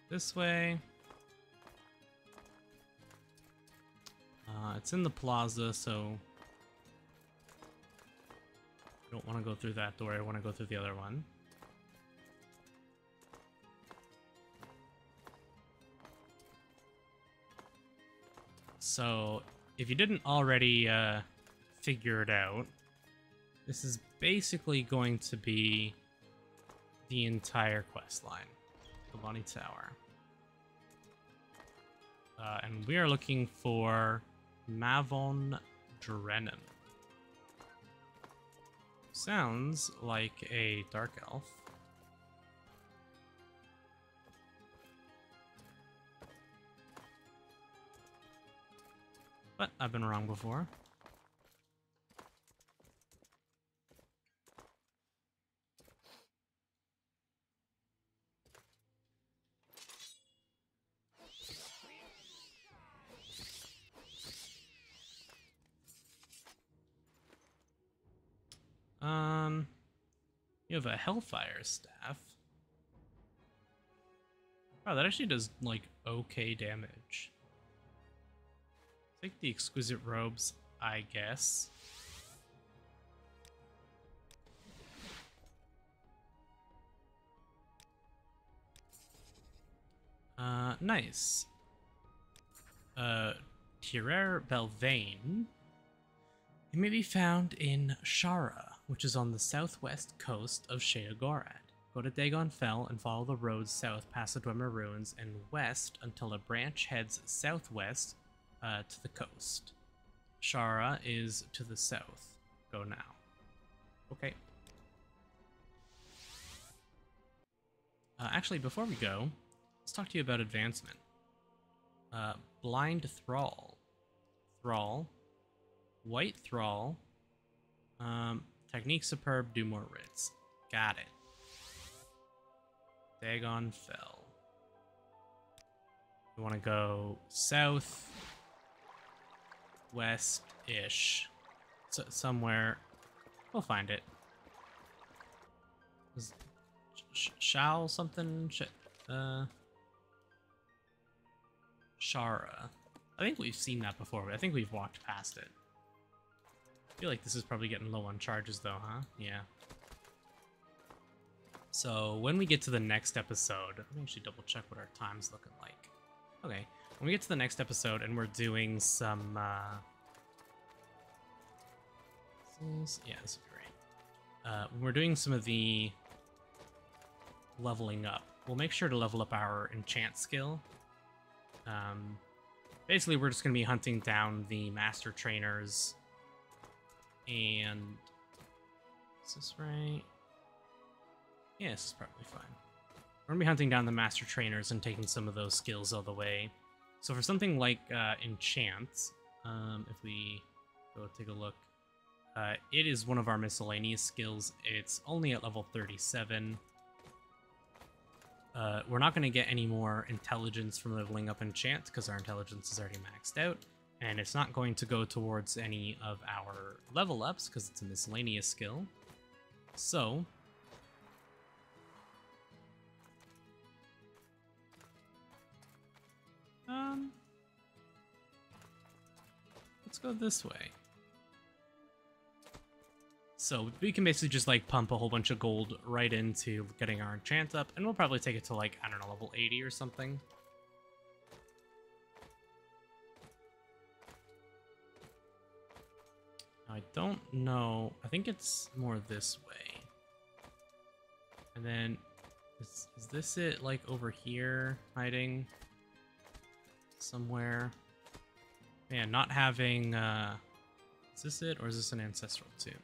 This way. It's in the plaza, so I don't want to go through that door. I want to go through the other one. So, if you didn't already figure it out, this is basically going to be the entire quest line, the Bonnie Tower. And we are looking for Mavon Drennan. Sounds like a dark elf. But I've been wrong before. You have a Hellfire Staff. Wow, that actually does, like, okay damage. Take the Exquisite Robes, I guess. Nice. Tirere Belvane. It may be found in Shara, which is on the southwest coast of Sheogorad. Go to Dagon Fell and follow the roads south past the Dwemer Ruins and west until a branch heads southwest to the coast. Shara is to the south. Go now. Okay. Actually, before we go, let's talk to you about advancement. Blind Thrall. Thrall. White Thrall. Technique Superb, do more writs. Got it. Dagon Fell. We want to go south, west-ish. Somewhere. We'll find it. Shall something? Shara. I think we've seen that before, but I think we've walked past it. I feel like this is probably getting low on charges though, huh? Yeah. So when we get to the next episode, let me actually double check what our time's looking like. Okay, when we get to the next episode and we're doing some, yeah, this is great. When we're doing some of the leveling up, we'll make sure to level up our enchant skill. Basically, we're just going to be hunting down the master trainers. And is this right? Yeah, this is probably fine. We're going to be hunting down the master trainers and taking some of those skills all the way. So for something like enchant, if we go take a look, it is one of our miscellaneous skills. It's only at level 37. We're not going to get any more intelligence from leveling up enchant because our intelligence is already maxed out. And it's not going to go towards any of our level ups because it's a miscellaneous skill. So let's go this way. So we can basically just like pump a whole bunch of gold right into getting our enchant up, and we'll probably take it to like, I don't know, level 80 or something. I don't know. I think it's more this way. And then, is this it, like, over here, hiding somewhere? Man, not having, is this it, or is this an ancestral tomb?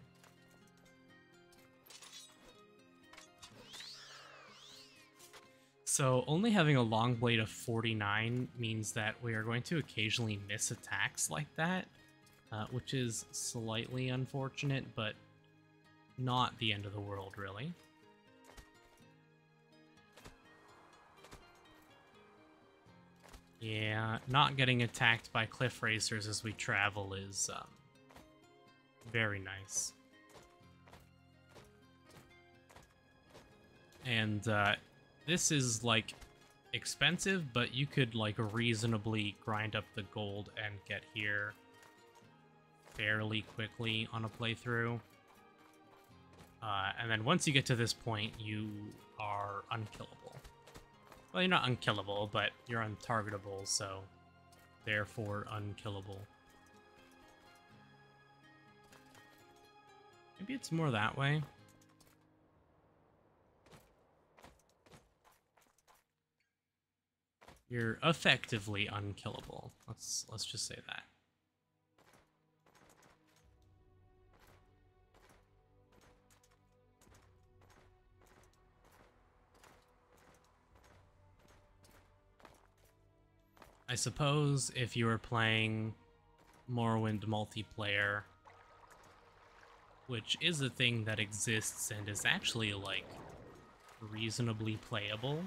So, only having a long blade of 49 means that we are going to occasionally miss attacks like that. Which is slightly unfortunate, but not the end of the world, really. Yeah, not getting attacked by cliff racers as we travel is very nice. And this is like expensive, but you could like reasonably grind up the gold and get here fairly quickly on a playthrough. And then once you get to this point, you are unkillable. Well, you're not unkillable, but you're untargetable, so therefore unkillable. Maybe it's more that way. You're effectively unkillable. Let's just say that. I suppose if you were playing Morrowind multiplayer, which is a thing that exists and is actually like reasonably playable,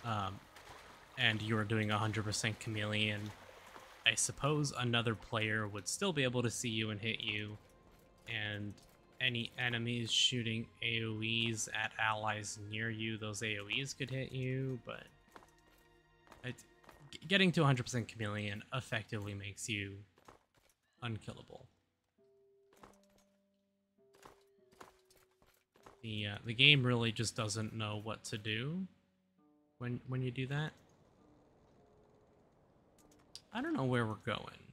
and you're doing 100% chameleon, I suppose another player would still be able to see you and hit you, and any enemies shooting AoEs at allies near you, those AoEs could hit you, but getting to 100% chameleon effectively makes you unkillable. The game really just doesn't know what to do when you do that. I don't know where we're going.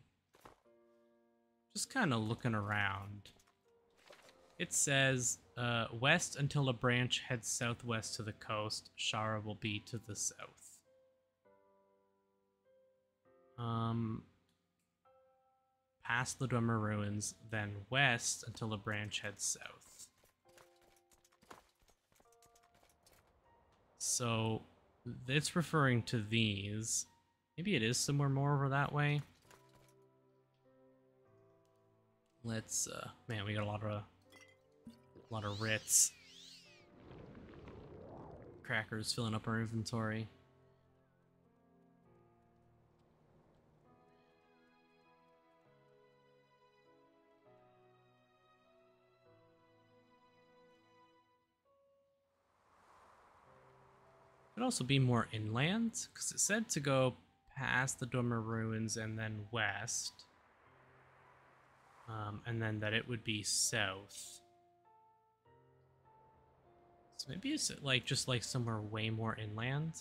Just kind of looking around. It says, west until a branch heads southwest to the coast. Shara will be to the south. Past the Dwemer Ruins, then west until a branch heads south. So, it's referring to these. Maybe it is somewhere more over that way. Let's, man, we got a lot of writs. Crackers filling up our inventory. Could also be more inland, because it said to go past the Dwemer Ruins and then west. And then that it would be south. So maybe it's like just like somewhere way more inland.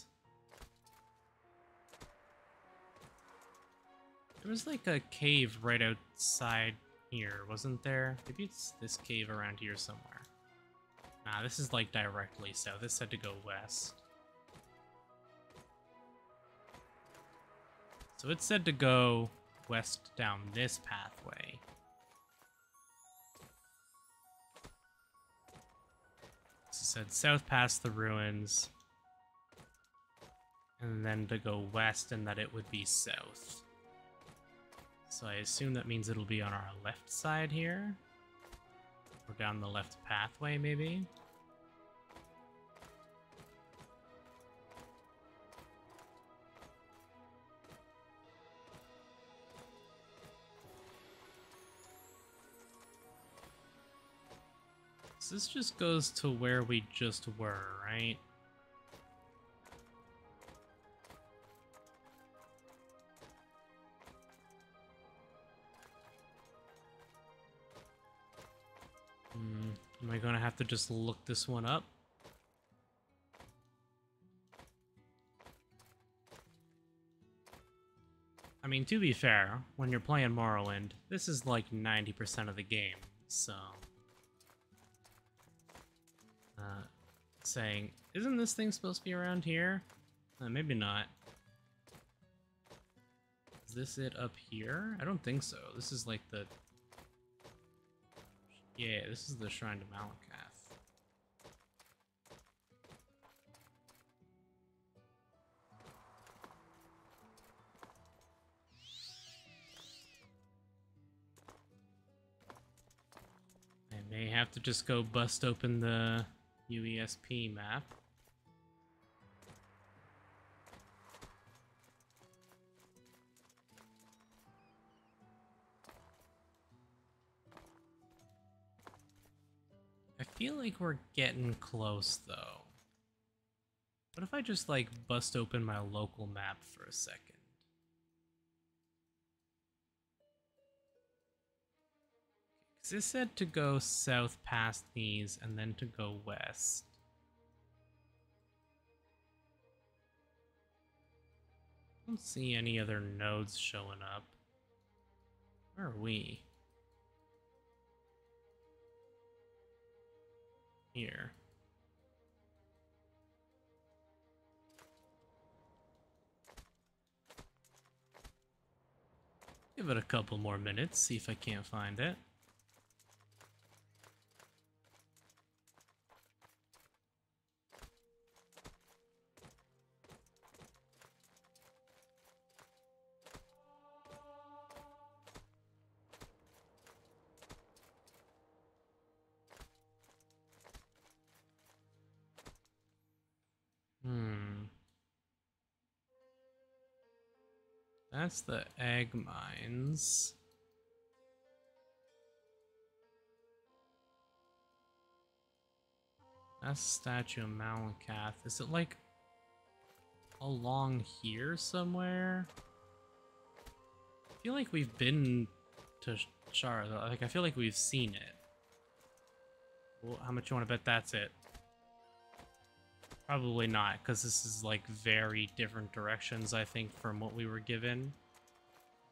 There was like a cave right outside here, wasn't there? Maybe it's this cave around here somewhere. Nah, this is like directly south. This had to go west. So it said to go west down this pathway. So it said south past the ruins. And then to go west and that it would be south. So I assume that means it'll be on our left side here. Or down the left pathway, maybe. So this just goes to where we just were, right? Am I gonna have to just look this one up? I mean, to be fair, when you're playing Morrowind, this is like 90% of the game, so... saying, isn't this thing supposed to be around here? Maybe not. Is this it up here? I don't think so. This is like the... Yeah, this is the Shrine to Malakath. I may have to just go bust open the UESP map. feel like we're getting close, though. What if I just, like, bust open my local map for a second? Because it said to go south past these and then to go west. I don't see any other nodes showing up. Where are we? Here. Give it a couple more minutes, see if I can't find it. That's the egg mines. That's Statue of Malakath. Is it like along here somewhere? I feel like we've been to Shara. Like I feel like we've seen it. Well, how much you want to bet that's it? Probably not, because this is like very different directions, I think, from what we were given.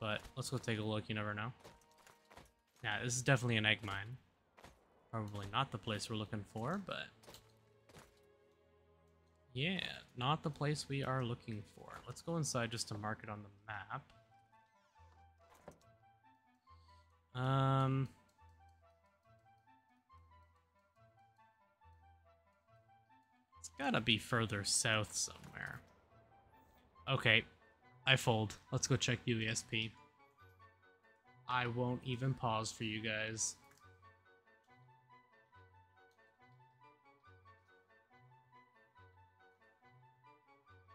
But let's go take a look, you never know. Yeah, this is definitely an egg mine. Probably not the place we're looking for, but... yeah, not the place we are looking for. Let's go inside just to mark it on the map. It's gotta be further south somewhere. Okay, I fold. Let's go check UESP. I won't even pause for you guys.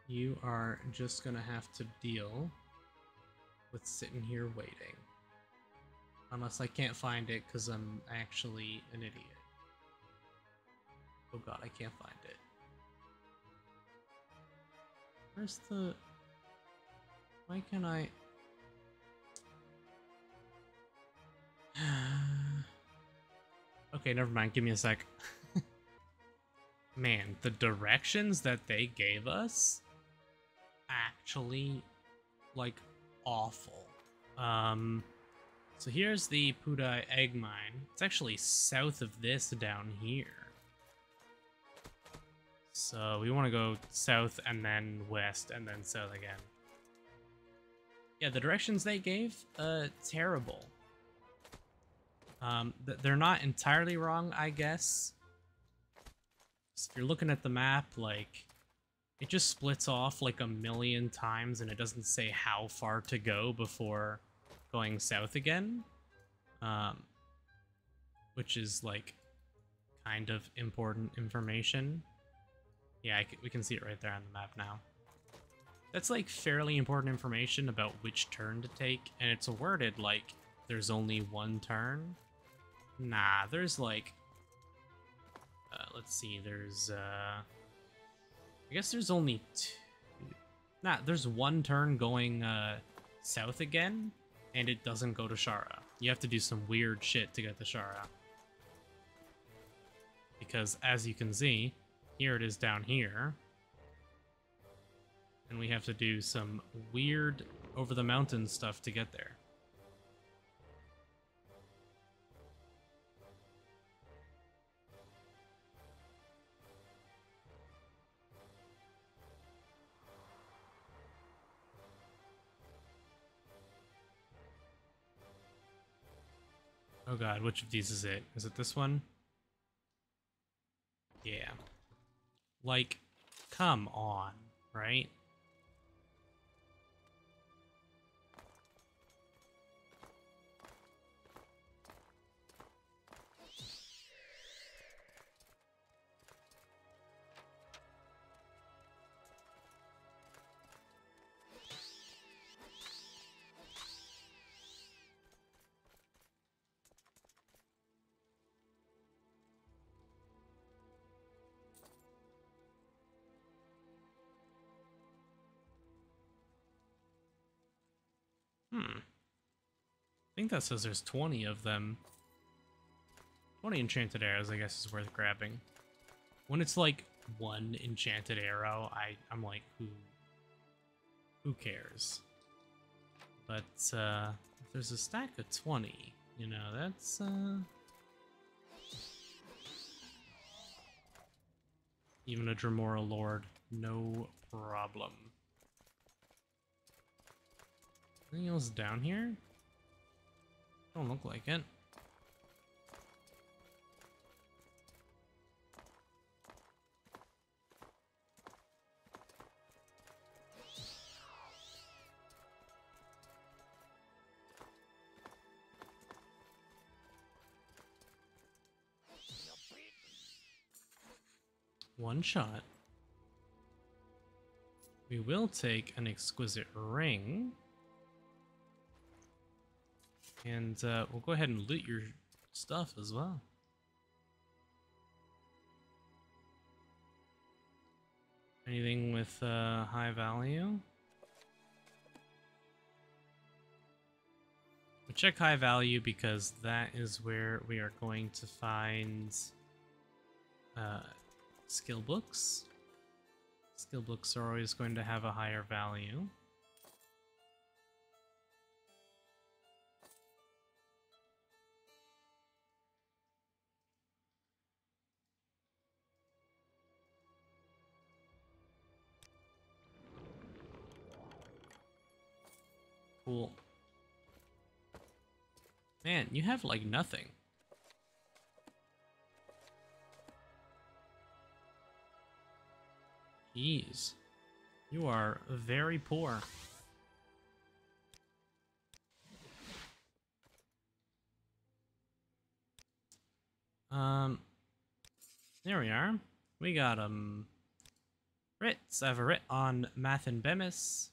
You are just gonna have to deal with sitting here waiting. Unless I can't find it because I'm actually an idiot. Oh god, I can't find it. Where's the... why can I... okay, never mind. Give me a sec. Man, the directions that they gave us... actually, like, awful. So here's the Pudai egg mine. It's actually south of this down here. So we want to go south and then west and then south again. Yeah, the directions they gave, terrible. They're not entirely wrong, I guess. So if you're looking at the map, like, it just splits off like a million times and it doesn't say how far to go before going south again. Which is, like, kind of important information. Yeah, we can see it right there on the map now. That's, like, fairly important information about which turn to take, and it's worded like there's only one turn. Nah, there's, like... let's see, there's, I guess there's only two... nah, there's one turn going, south again, and it doesn't go to Shara. You have to do some weird shit to get to Shara. Because, as you can see, here it is down here. And we have to do some weird over-the-mountain stuff to get there. Oh god, which of these is it? Is it this one? Yeah. Like, come on, right? I think that says there's 20 of them. 20 enchanted arrows, I guess, is worth grabbing. When it's like one enchanted arrow, I'm like, who cares? But if there's a stack of 20, you know, that's even a Dremora Lord, no problem. Anything else down here? Don't look like it. One shot. We will take an exquisite ring. And we'll go ahead and loot your stuff as well. Anything with high value? We check high value because that is where we are going to find skill books. Skill books are always going to have a higher value. Cool. Man, you have like nothing. Jeez. You are very poor. There we are. We got writs. I have a writ on Math and Bemis.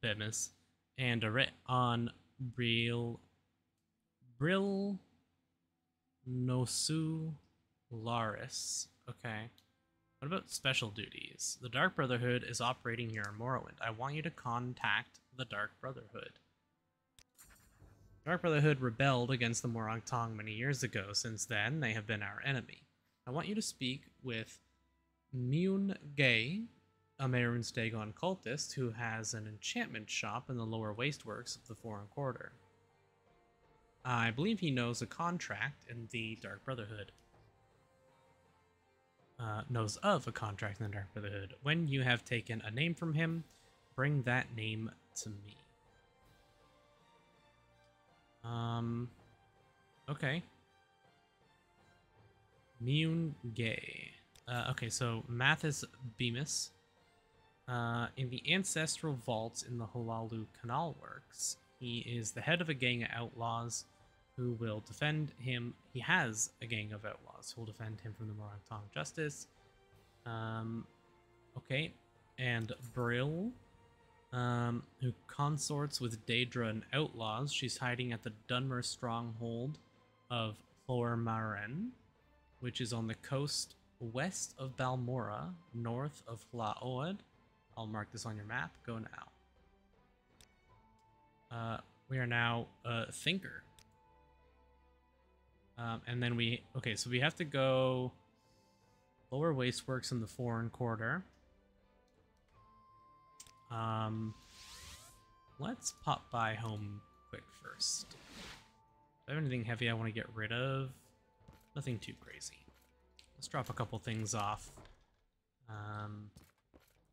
Bemis. And a writ on Brill Nosu Laris. Okay. What about special duties? The Dark Brotherhood is operating here in Morrowind. I want you to contact the Dark Brotherhood. Dark Brotherhood rebelled against the Morag Tong many years ago. Since then, they have been our enemy. I want you to speak with Mune Gay, a Mehrunes Dagon cultist who has an enchantment shop in the lower wasteworks of the Foreign Quarter. I believe he knows a contract in the Dark Brotherhood. Knows of a contract in the Dark Brotherhood. When you have taken a name from him, bring that name to me. Okay. Mune Gay. Okay, so Mathis Bemis. In the ancestral vaults in the Halalu Canal Works, he is the head of a gang of outlaws who will defend him. He has a gang of outlaws who will defend him from the Morag Tong Justice. Okay. And Brill, who consorts with Daedra and outlaws. She's hiding at the Dunmer stronghold of Thormaren, which is on the coast west of Balmora, north of Laoed. I'll mark this on your map. Go now. We are now a thinker. And then so we have to go lower wasteworks in the Foreign Quarter. Let's pop by home quick first. Do I have anything heavy I want to get rid of? Nothing too crazy. Let's drop a couple things off.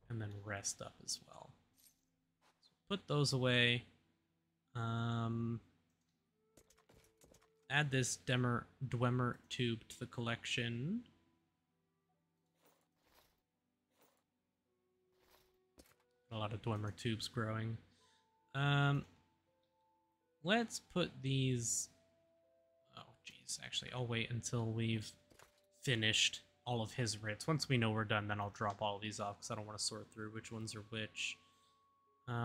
And then rest up as well. So put those away. Add this Dwemer tube to the collection. A lot of Dwemer tubes growing. Let's put these... Oh, geez. Actually, I'll wait until we've finished all of his writs. Once we know we're done, then I'll drop all of these off because I don't want to sort through which ones are which. You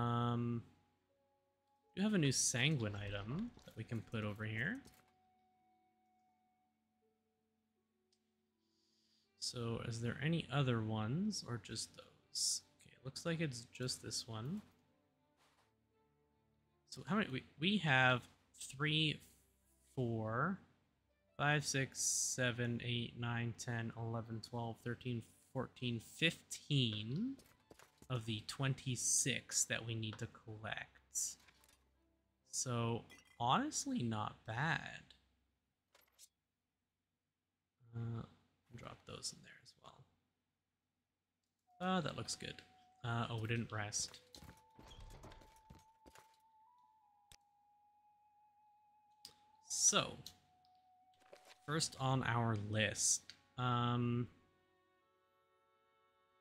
have a new sanguine item that we can put over here. So, is there any other ones or just those? Okay, looks like it's just this one. So how many? We have 3, 4, 5, 6, 7, 8, 9, 10, 11, 12, 13, 14, 15 of the 26 that we need to collect. So honestly, not bad. Drop those in there as well. That looks good. Oh, we didn't rest. So, first on our list,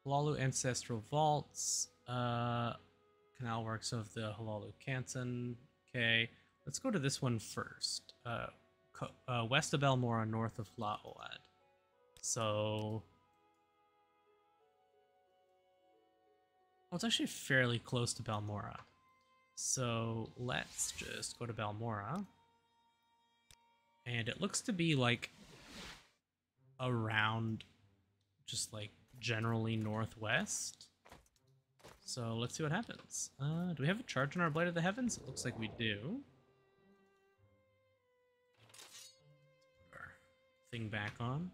Lalu Ancestral Vaults, Canal Works of the Halalu Canton. Okay, let's go to this one first. West of Balmora, north of Laoad. So, well, it's actually fairly close to Balmora. So let's just go to Balmora. And it looks to be like around just like generally northwest. So let's see what happens. Do we have a charge on our Blade of the Heavens? It looks like we do. Put our thing back on.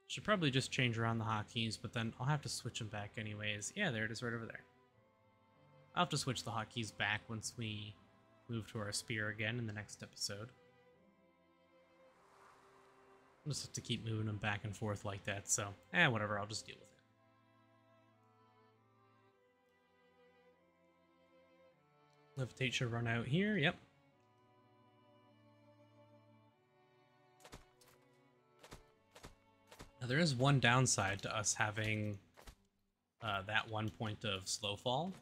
Should probably just change around the hotkeys, but then I'll have to switch them back anyways. Yeah, there it is right over there. I'll have to switch the hotkeys back once we move to our spear again in the next episode. I'll just have to keep moving them back and forth like that, so whatever, I'll just deal with it. Levitate should run out here, yep. Now there is one downside to us having that 1 point of slow fall.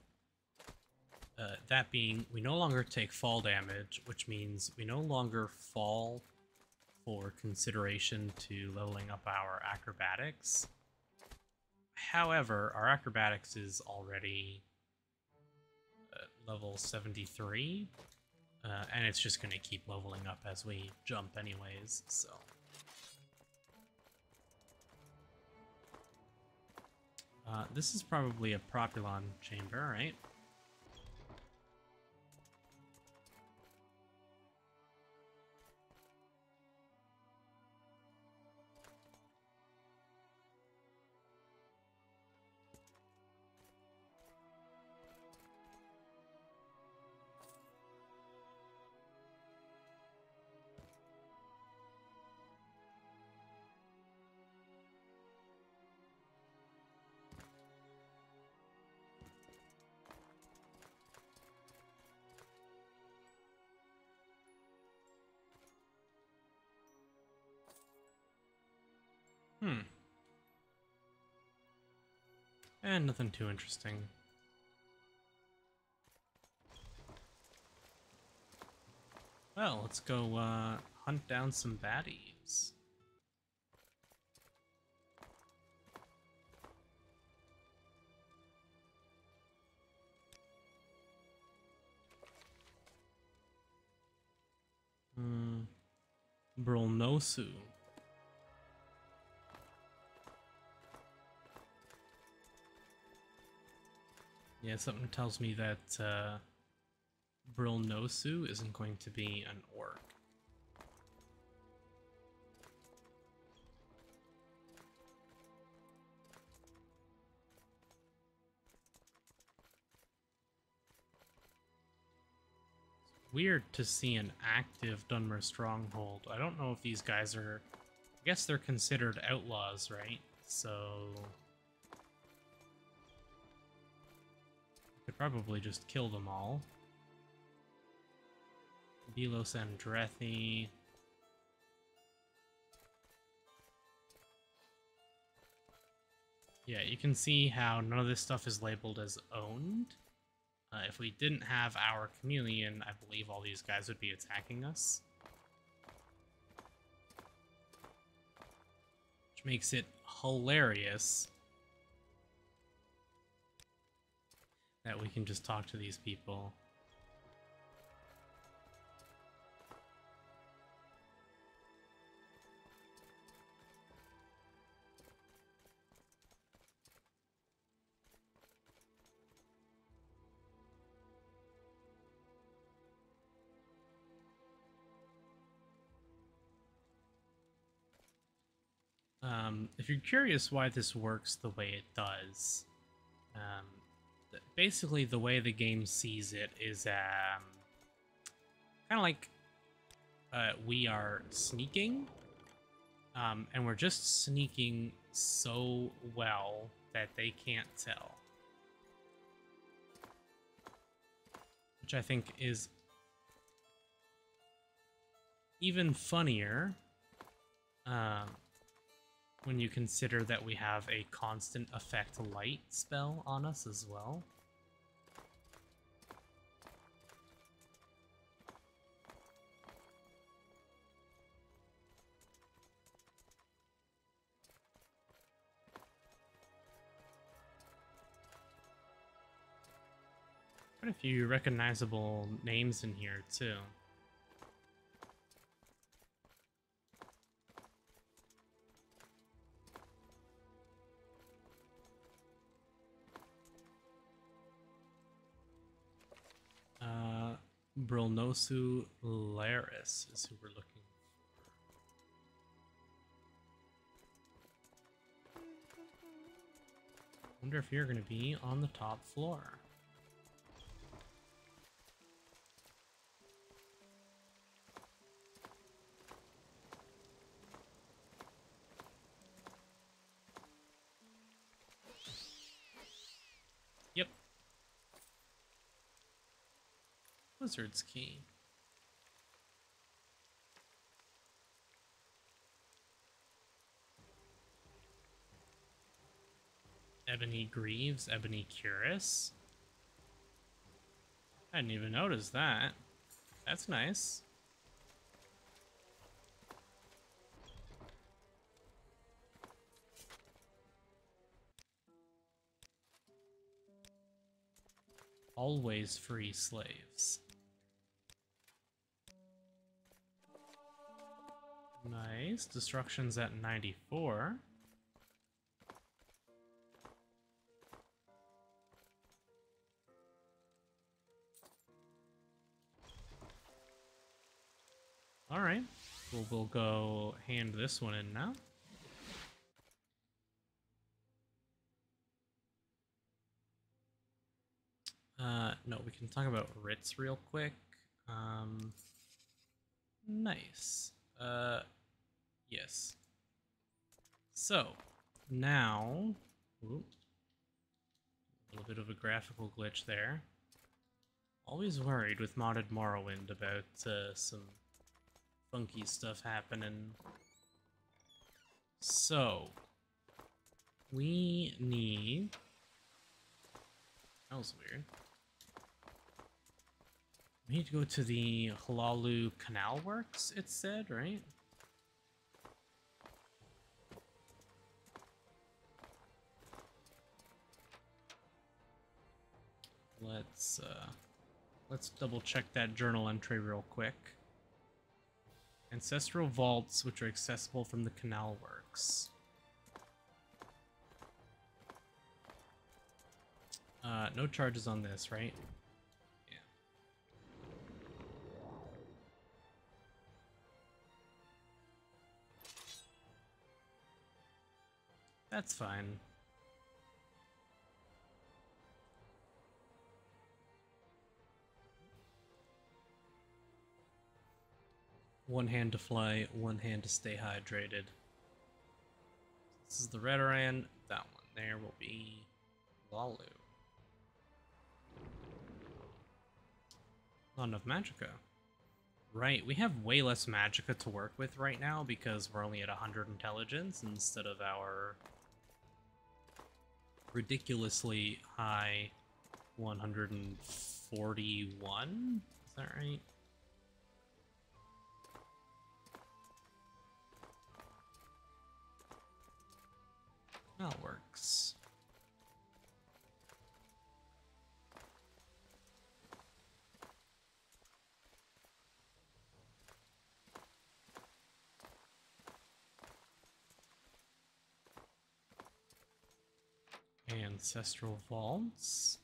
That being, we no longer take fall damage, which means we no longer fall for consideration to leveling up our acrobatics. However, our acrobatics is already level 73, and it's just going to keep leveling up as we jump anyways, so. This is probably a Propulon chamber, right? And nothing too interesting. Well, let's go hunt down some baddies. Brulnosu. Yeah, something tells me that Brulnosu isn't going to be an orc. It's weird to see an active Dunmer stronghold. I don't know if these guys are... I guess they're considered outlaws, right? So... could probably just kill them all. Belos Andrethi. Yeah, you can see how none of this stuff is labeled as owned. If we didn't have our chameleon, I believe all these guys would be attacking us. Which makes it hilarious that we can just talk to these people. If you're curious why this works the way it does, basically the way the game sees it is kind of like we are sneaking, and we're just sneaking so well that they can't tell. Which I think is even funnier when you consider that we have a constant effect light spell on us as well. Quite a few recognizable names in here too. Brilnosu Laris is who we're looking for. Wonder if you're going to be on the top floor. Yep. Wizard's Key. Ebony Greaves, Ebony Cuirass. I didn't even notice that. That's nice. Always free slaves. Nice. Destruction's at 94. Alright. We'll go hand this one in now. No, we can talk about writs real quick. Nice. Yes. So, now... Ooh, a little bit of a graphical glitch there. Always worried with modded Morrowind about some funky stuff happening. So, we need... That was weird. We need to go to the Hlaalu Canal Works, it said, right? Let's double check that journal entry real quick. Ancestral vaults, which are accessible from the Canal Works. No charges on this, right? Yeah. That's fine. One hand to fly, one hand to stay hydrated. This is the Redoran. That one there will be Hlaalu. Not enough Magicka. Right, we have way less Magicka to work with right now because we're only at 100 intelligence instead of our ridiculously high 141. Is that right? That works. Ancestral vaults.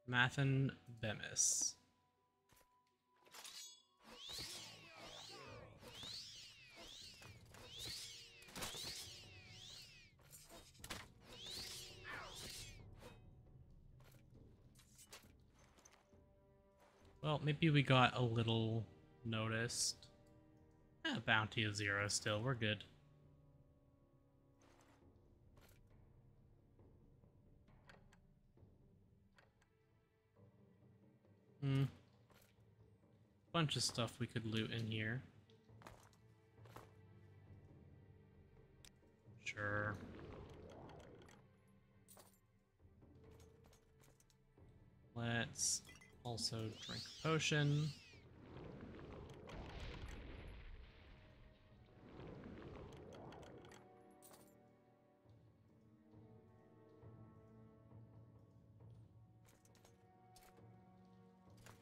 Mathan Bemis. Well, maybe we got a little noticed. Bounty of 0 still, we're good. Bunch of stuff we could loot in here. Sure. Let's also drink a potion.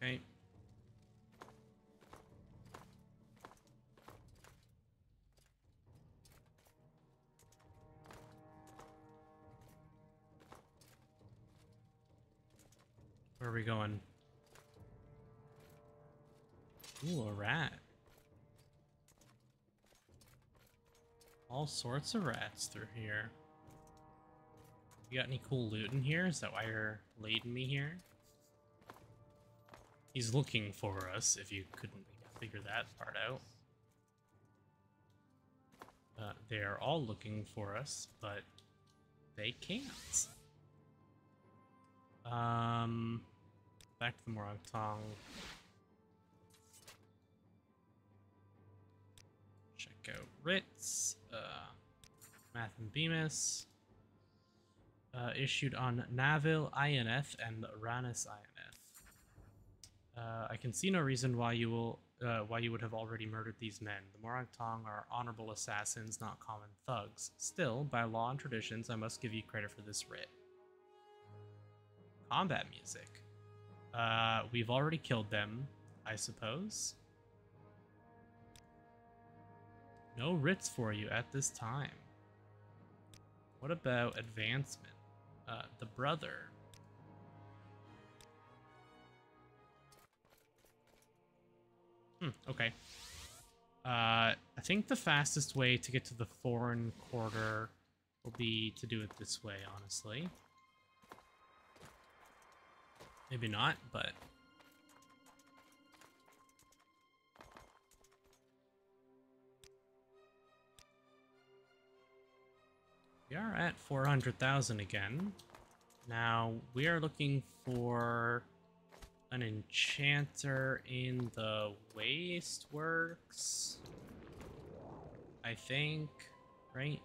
Okay. Where are we going? Ooh, a rat. All sorts of rats through here. You got any cool loot in here? Is that why you're leading me here? He's looking for us, if you couldn't figure that part out. They are all looking for us, but they can't. Back to the Morag Tong. Check out Ritz, Mathan Bemis. Issued on Navil INF and Ranis INF. I can see no reason why you would have already murdered these men. The Morag Tong are honorable assassins, not common thugs. Still, by law and traditions, I must give you credit for this writ. Combat music. We've already killed them, I suppose. No writs for you at this time. What about advancement? The brother. Okay. I think the fastest way to get to the foreign quarter will be to do it this way, honestly. Maybe not, but... we are at 400,000 again. Now, we are looking for an enchanter in the Wasteworks, I think, right?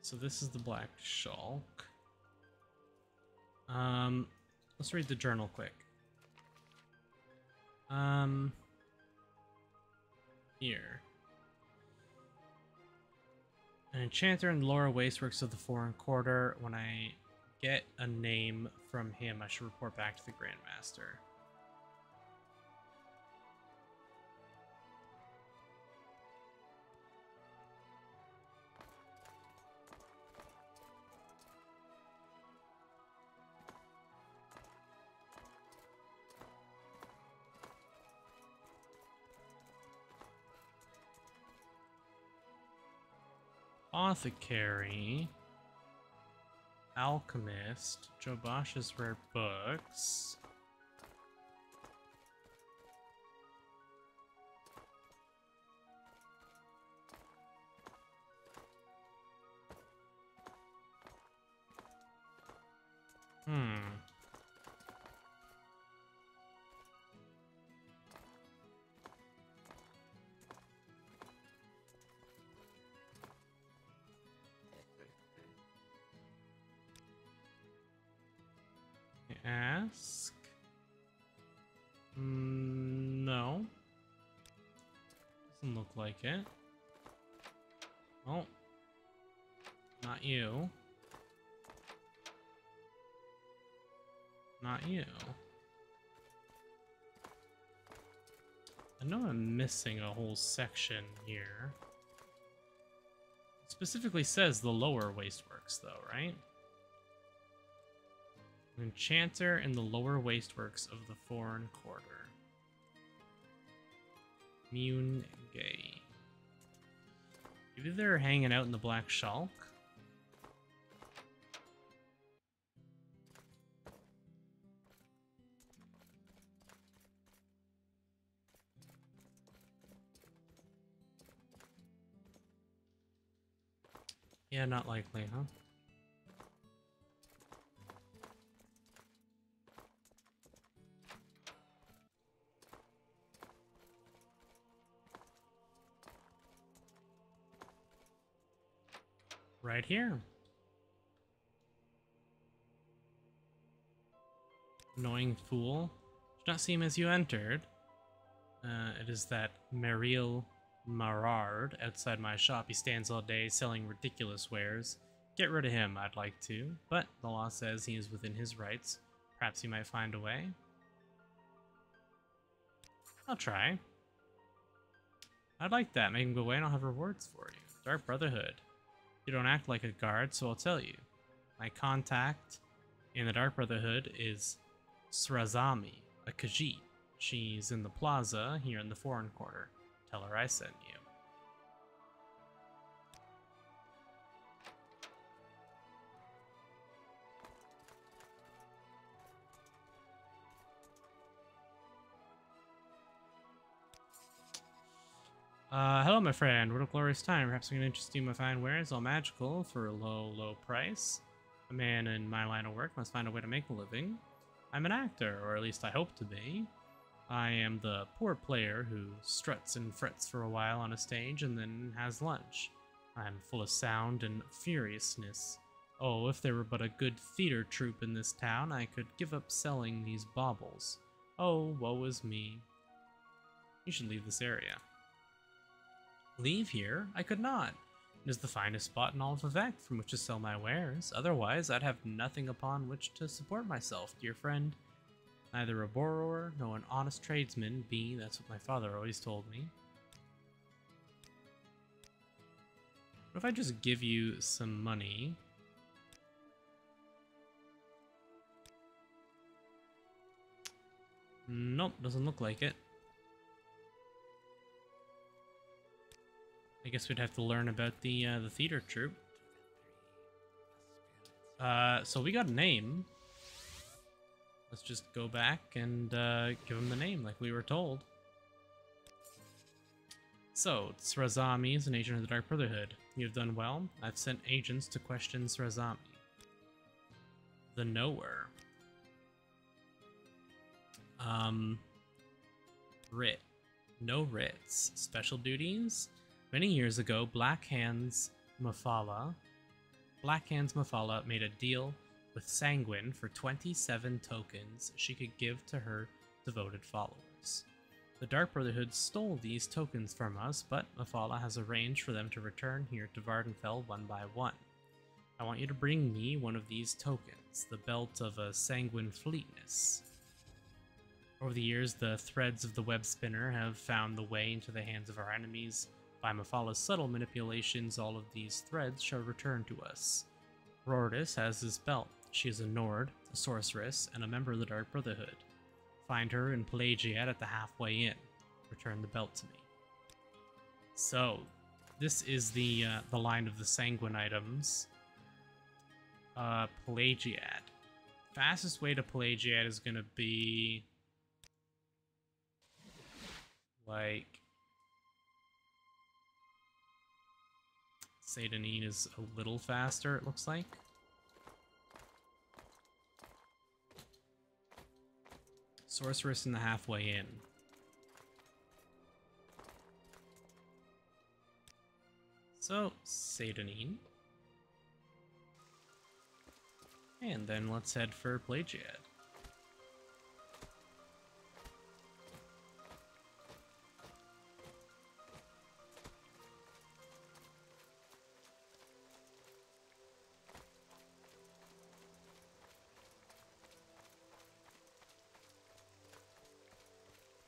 So this is the Black Shulk. Let's read the journal quick. Here. An enchanter in the lower wasteworks of the foreign quarter. When I get a name from him, I should report back to the Grandmaster. Apothecary, Alchemist, Jobash's Rare Books. Ask? No. Doesn't look like it. Oh. Not you. Not you. I know I'm missing a whole section here. It specifically says the lower wasteworks, though, right? An enchanter in the lower wasteworks of the foreign quarter. Mune Gay. Maybe they're hanging out in the Black Shulk. Yeah, not likely, huh? Right here. Annoying fool. Did not see him as you entered. It is that Mariel Marard outside my shop. He stands all day selling ridiculous wares. Get rid of him, I'd like to, but the law says he is within his rights. Perhaps he might find a way. I'll try. I'd like that. Make him go away and I'll have rewards for you. Dark Brotherhood. You don't act like a guard, so I'll tell you. My contact in the Dark Brotherhood is Srazami, a Khajiit. She's in the plaza here in the foreign quarter. Tell her I sent you. Hello, my friend. What a glorious time. Perhaps I can interest you in my fine wares, all magical, for a low, low price. A man in my line of work must find a way to make a living. I'm an actor, or at least I hope to be. I am the poor player who struts and frets for a while on a stage and then has lunch. I am full of sound and furiousness. Oh, if there were but a good theater troupe in this town, I could give up selling these baubles. Oh, woe is me. You should leave this area. Leave here? I could not. It is the finest spot in all of Vivec from which to sell my wares. Otherwise, I'd have nothing upon which to support myself, dear friend. Neither a borrower, nor an honest tradesman be, that's what my father always told me. What if I just give you some money? Nope, doesn't look like it. I guess we'd have to learn about the theater troupe. So we got a name. Let's just go back and give him the name like we were told. So, Srazami is an agent of the Dark Brotherhood. You have done well. I've sent agents to question Srazami. The Knower. Writ. No writs. Special duties? Many years ago, Black Hands Mafala made a deal with Sanguine for 27 tokens she could give to her devoted followers. The Dark Brotherhood stole these tokens from us, but Mafala has arranged for them to return here to Vardenfell one by one. I want you to bring me one of these tokens, the Belt of a Sanguine Fleetness. Over the years, the threads of the web spinner have found the way into the hands of our enemies. By Mafala's subtle manipulations, all of these threads shall return to us. Rordis has this belt. She is a Nord, a sorceress, and a member of the Dark Brotherhood. Find her in Pelagiad at the halfway inn. Return the belt to me. So, this is the line of the sanguine items. Pelagiad. Fastest way to Pelagiad is gonna be like Satanine is a little faster, it looks like. Sorceress in the halfway inn. So, Satanine. And then let's head for Pelagiad.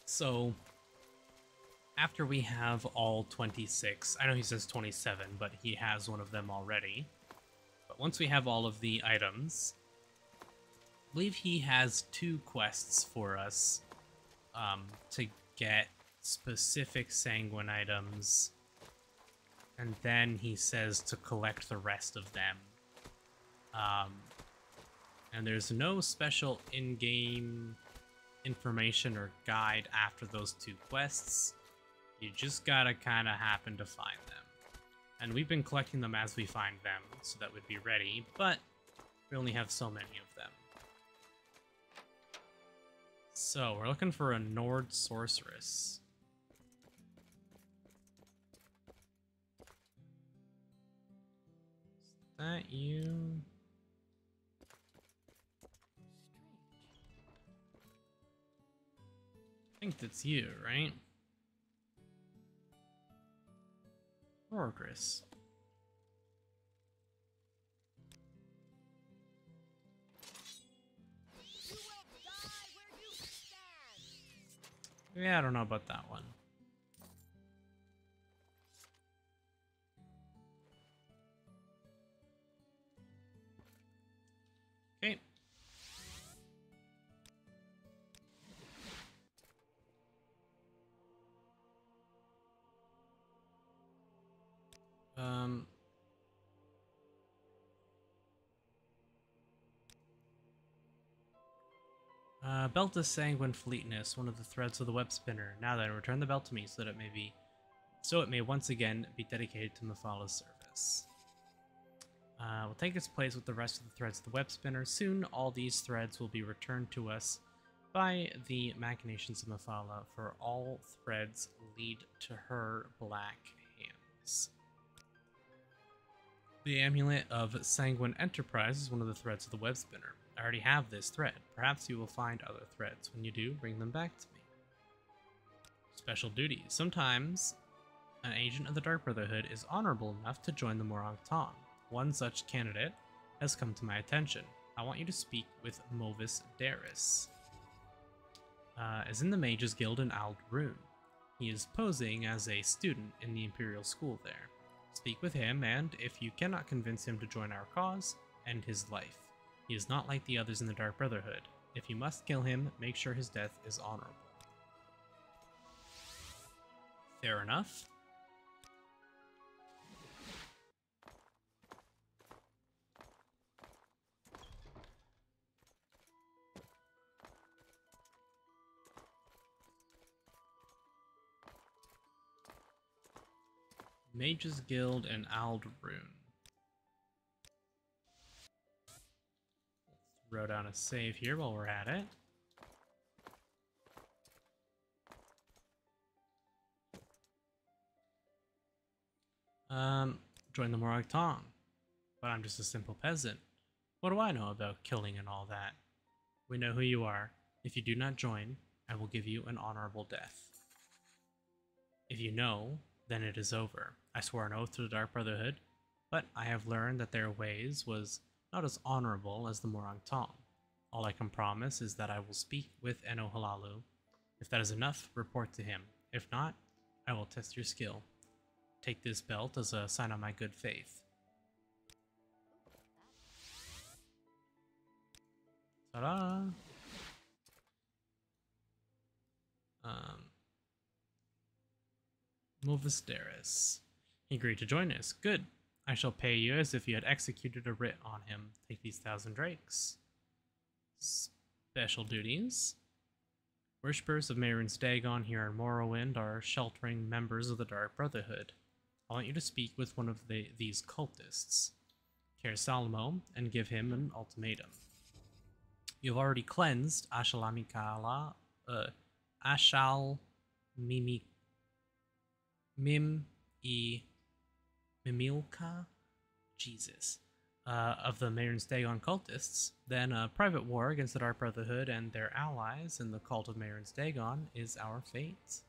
So, after we have all 26, I know he says 27, but he has one of them already. But once we have all of the items, I believe he has 2 quests for us to get specific sanguine items, and then he says to collect the rest of them. And there's no special in-game information or guide after those 2 quests. You just gotta kind of happen to find them. And we've been collecting them as we find them, so that we'd be ready, but we only have so many of them. So, we're looking for a Nord Sorceress. Is that you? I think that's you, right? Progress. Yeah, I don't know about that one. Okay. Belt of Sanguine Fleetness, one of the threads of the web spinner. Now then, return the belt to me so that it may once again be dedicated to Mephal's service. Will take its place with the rest of the threads of the web spinner. Soon, all these threads will be returned to us by the machinations of Mephala, for all threads lead to her black hands. The Amulet of Sanguine Enterprise is one of the threads of the web spinner. I already have this thread. Perhaps you will find other threads. When you do, bring them back to me. Special duties. Sometimes an agent of the Dark Brotherhood is honorable enough to join the Morag Tong. One such candidate has come to my attention. I want you to speak with Movis Daris. Is in the Mages Guild in Aldrune. He is posing as a student in the Imperial School there. Speak with him, and if you cannot convince him to join our cause, end his life. He is not like the others in the Dark Brotherhood. If you must kill him, make sure his death is honorable. Fair enough. Mages Guild and Aldrune. Throw down a save here while we're at it. Join the Morag Tong. But I'm just a simple peasant. What do I know about killing and all that? We know who you are. If you do not join, I will give you an honorable death. If you know, then it is over. I swore an oath to the Dark Brotherhood, but I have learned that their ways was not as honorable as the Morag Tong. All I can promise is that I will speak with Eno Halalu. If that is enough, report to him. If not, I will test your skill. Take this belt as a sign of my good faith. Ta-da! Movis Daris. He agreed to join us. Good. I shall pay you as if you had executed a writ on him. Take these 1,000 drakes. Special duties. Worshippers of Mehrunes Dagon here in Morrowind are sheltering members of the Dark Brotherhood. I want you to speak with one of these cultists, Kair Salmo, and give him an ultimatum. You have already cleansed Ashal Mimilka? Jesus. Of the Mehrunes Dagon cultists, then a private war against the Dark Brotherhood and their allies in the cult of Mehrunes Dagon is our fate.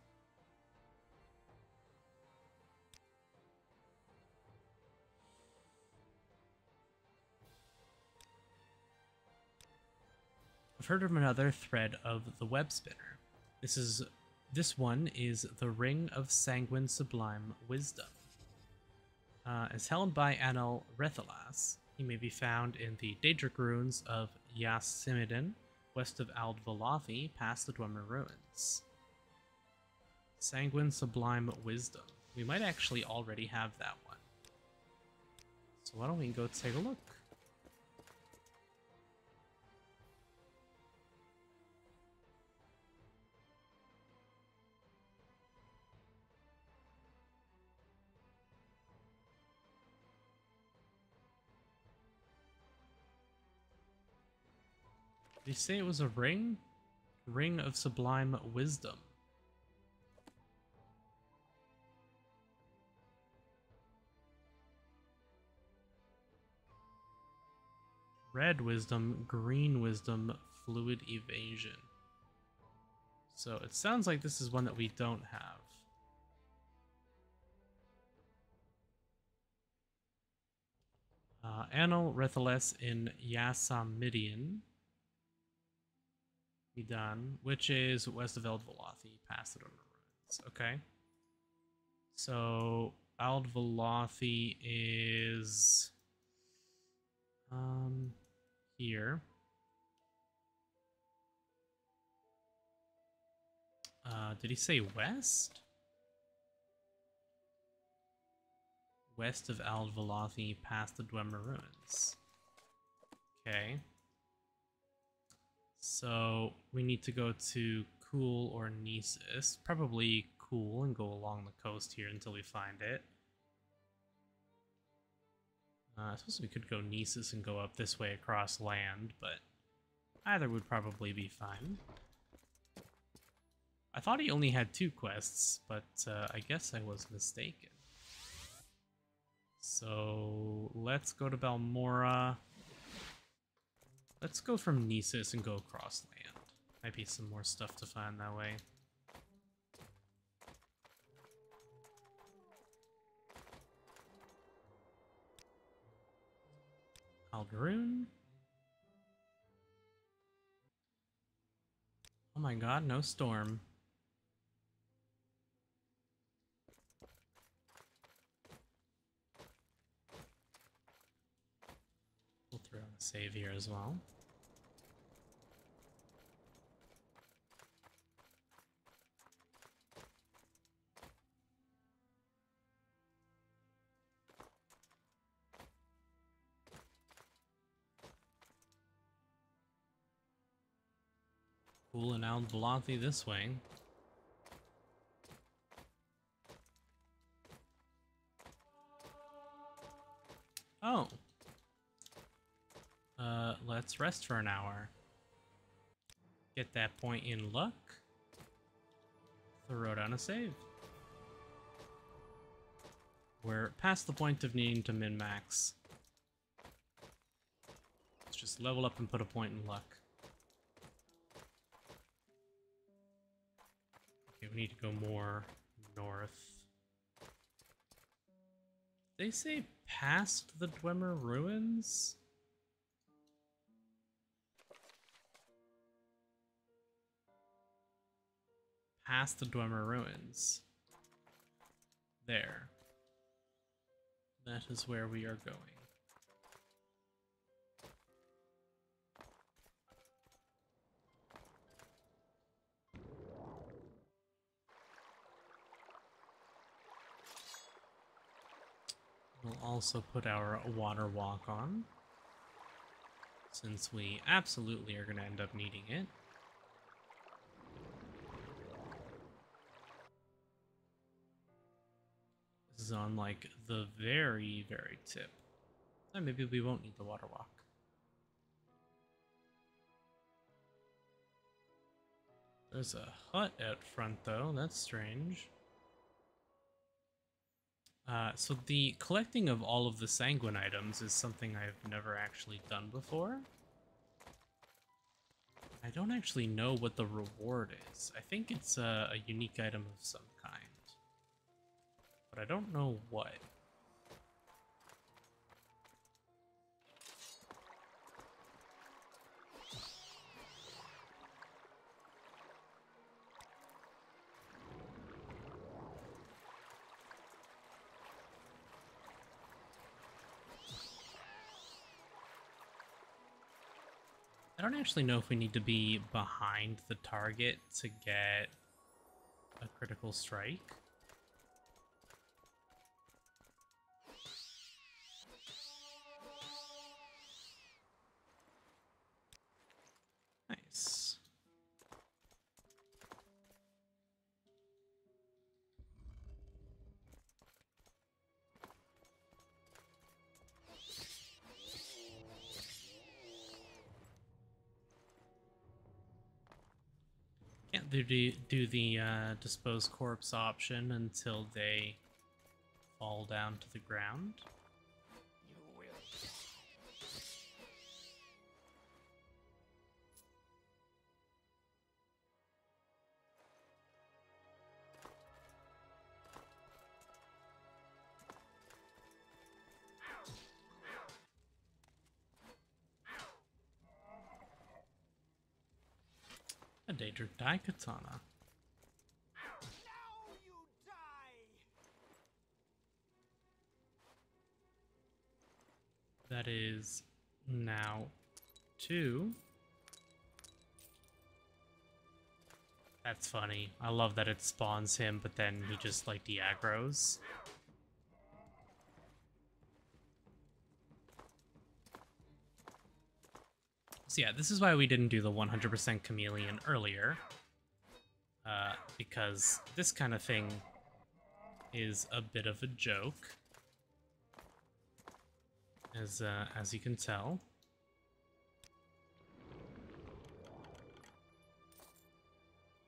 I've heard of another thread of the web spinner. This is this one is the Ring of Sanguine Sublime Wisdom. Is held by Anil Rethalas. He may be found in the Daedric ruins of Yasimidin, west of Ald-Valathi, past the Dwemer ruins. Sanguine Sublime Wisdom. We might actually already have that one. So why don't we go take a look? Did he say it was a ring? Ring of Sublime Wisdom. Red Wisdom, Green Wisdom, Fluid Evasion. So it sounds like this is one that we don't have. Anil Rethales in Yasamidian. Done, which is west of Ald-Valathi, past the Dwemer ruins. Okay. So Ald-Valathi is here. Did he say west? West of Ald-Valathi, past the Dwemer ruins. Okay. So we need to go to Cool or Nexus. Probably Cool and go along the coast here until we find it. I suppose we could go Nexus and go up this way across land, but either would probably be fine. I thought he only had 2 quests, but I guess I was mistaken. So let's go to Balmora. Let's go from Nexus and go across land. Might be some more stuff to find that way. Algaroon. Oh my god, no storm. We'll throw in a save here as well. Cool, and Ald-Valathi this way. Oh. Let's rest for an hour. Get that point in luck. Throw down a save. We're past the point of needing to min-max. Let's just level up and put a point in luck. Okay, we need to go more north. They say past the Dwemer ruins? Past the Dwemer ruins. There. That is where we are going. We'll also put our water walk on, since we absolutely are going to end up needing it. This is on like the very, very tip. And maybe we won't need the water walk. There's a hut out front though, that's strange. So the collecting of all of the sanguine items is something I've never actually done before. I don't actually know what the reward is. I think it's a unique item of some kind. But I don't know what. I don't actually know if we need to be behind the target to get a critical strike. Nice. Can't do the dispose corpse option until they fall down to the ground. You will. A Daedric Daikatana. Now you die! That is now 2. That's funny. I love that it spawns him, but then he just like de-aggroes. So yeah, this is why we didn't do the 100% chameleon earlier. Because this kind of thing is a bit of a joke. As you can tell.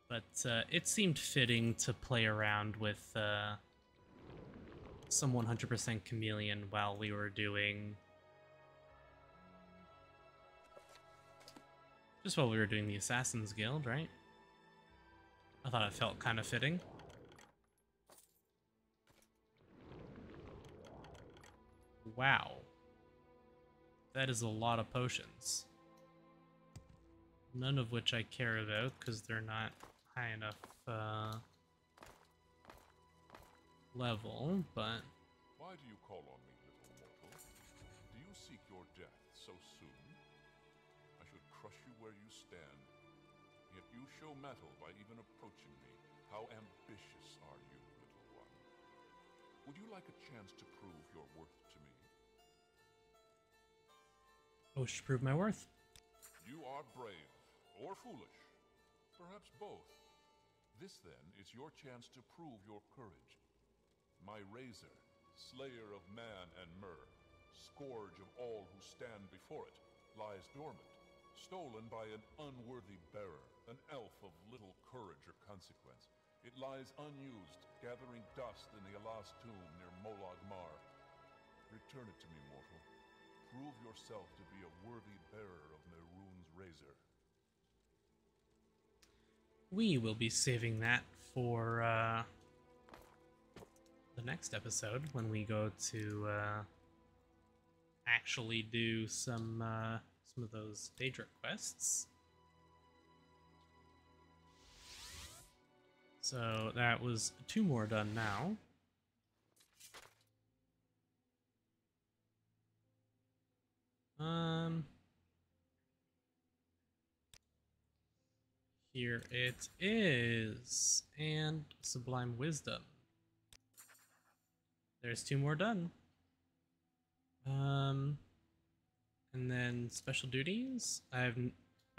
But it seemed fitting to play around with some 100% chameleon while we were doing... Just while we were doing the Assassin's Guild, right? I thought it felt kind of fitting. Wow. That is a lot of potions. None of which I care about because they're not high enough level, but... Why do you call on me, little mortal? Do you seek your death so soon? I should crush you where you stand. Yet you show mettle by even approaching me. How ambitious are you, little one? Would you like a chance to prove your worth to me? I wish to prove my worth. You are brave, or foolish. Perhaps both. This, then, is your chance to prove your courage. My razor, slayer of man and myrrh, scourge of all who stand before it, lies dormant, stolen by an unworthy bearer, an elf of little courage or consequence. It lies unused, gathering dust in the Alas tomb near Molag Mar. Return it to me, mortal. Prove yourself to be a worthy bearer of Mehrunes' razor. We will be saving that for the next episode when we go to actually do some of those Daedric quests. So that was 2 more done now. Here it is, and Sublime Wisdom. There's 2 more done. And then special duties. I do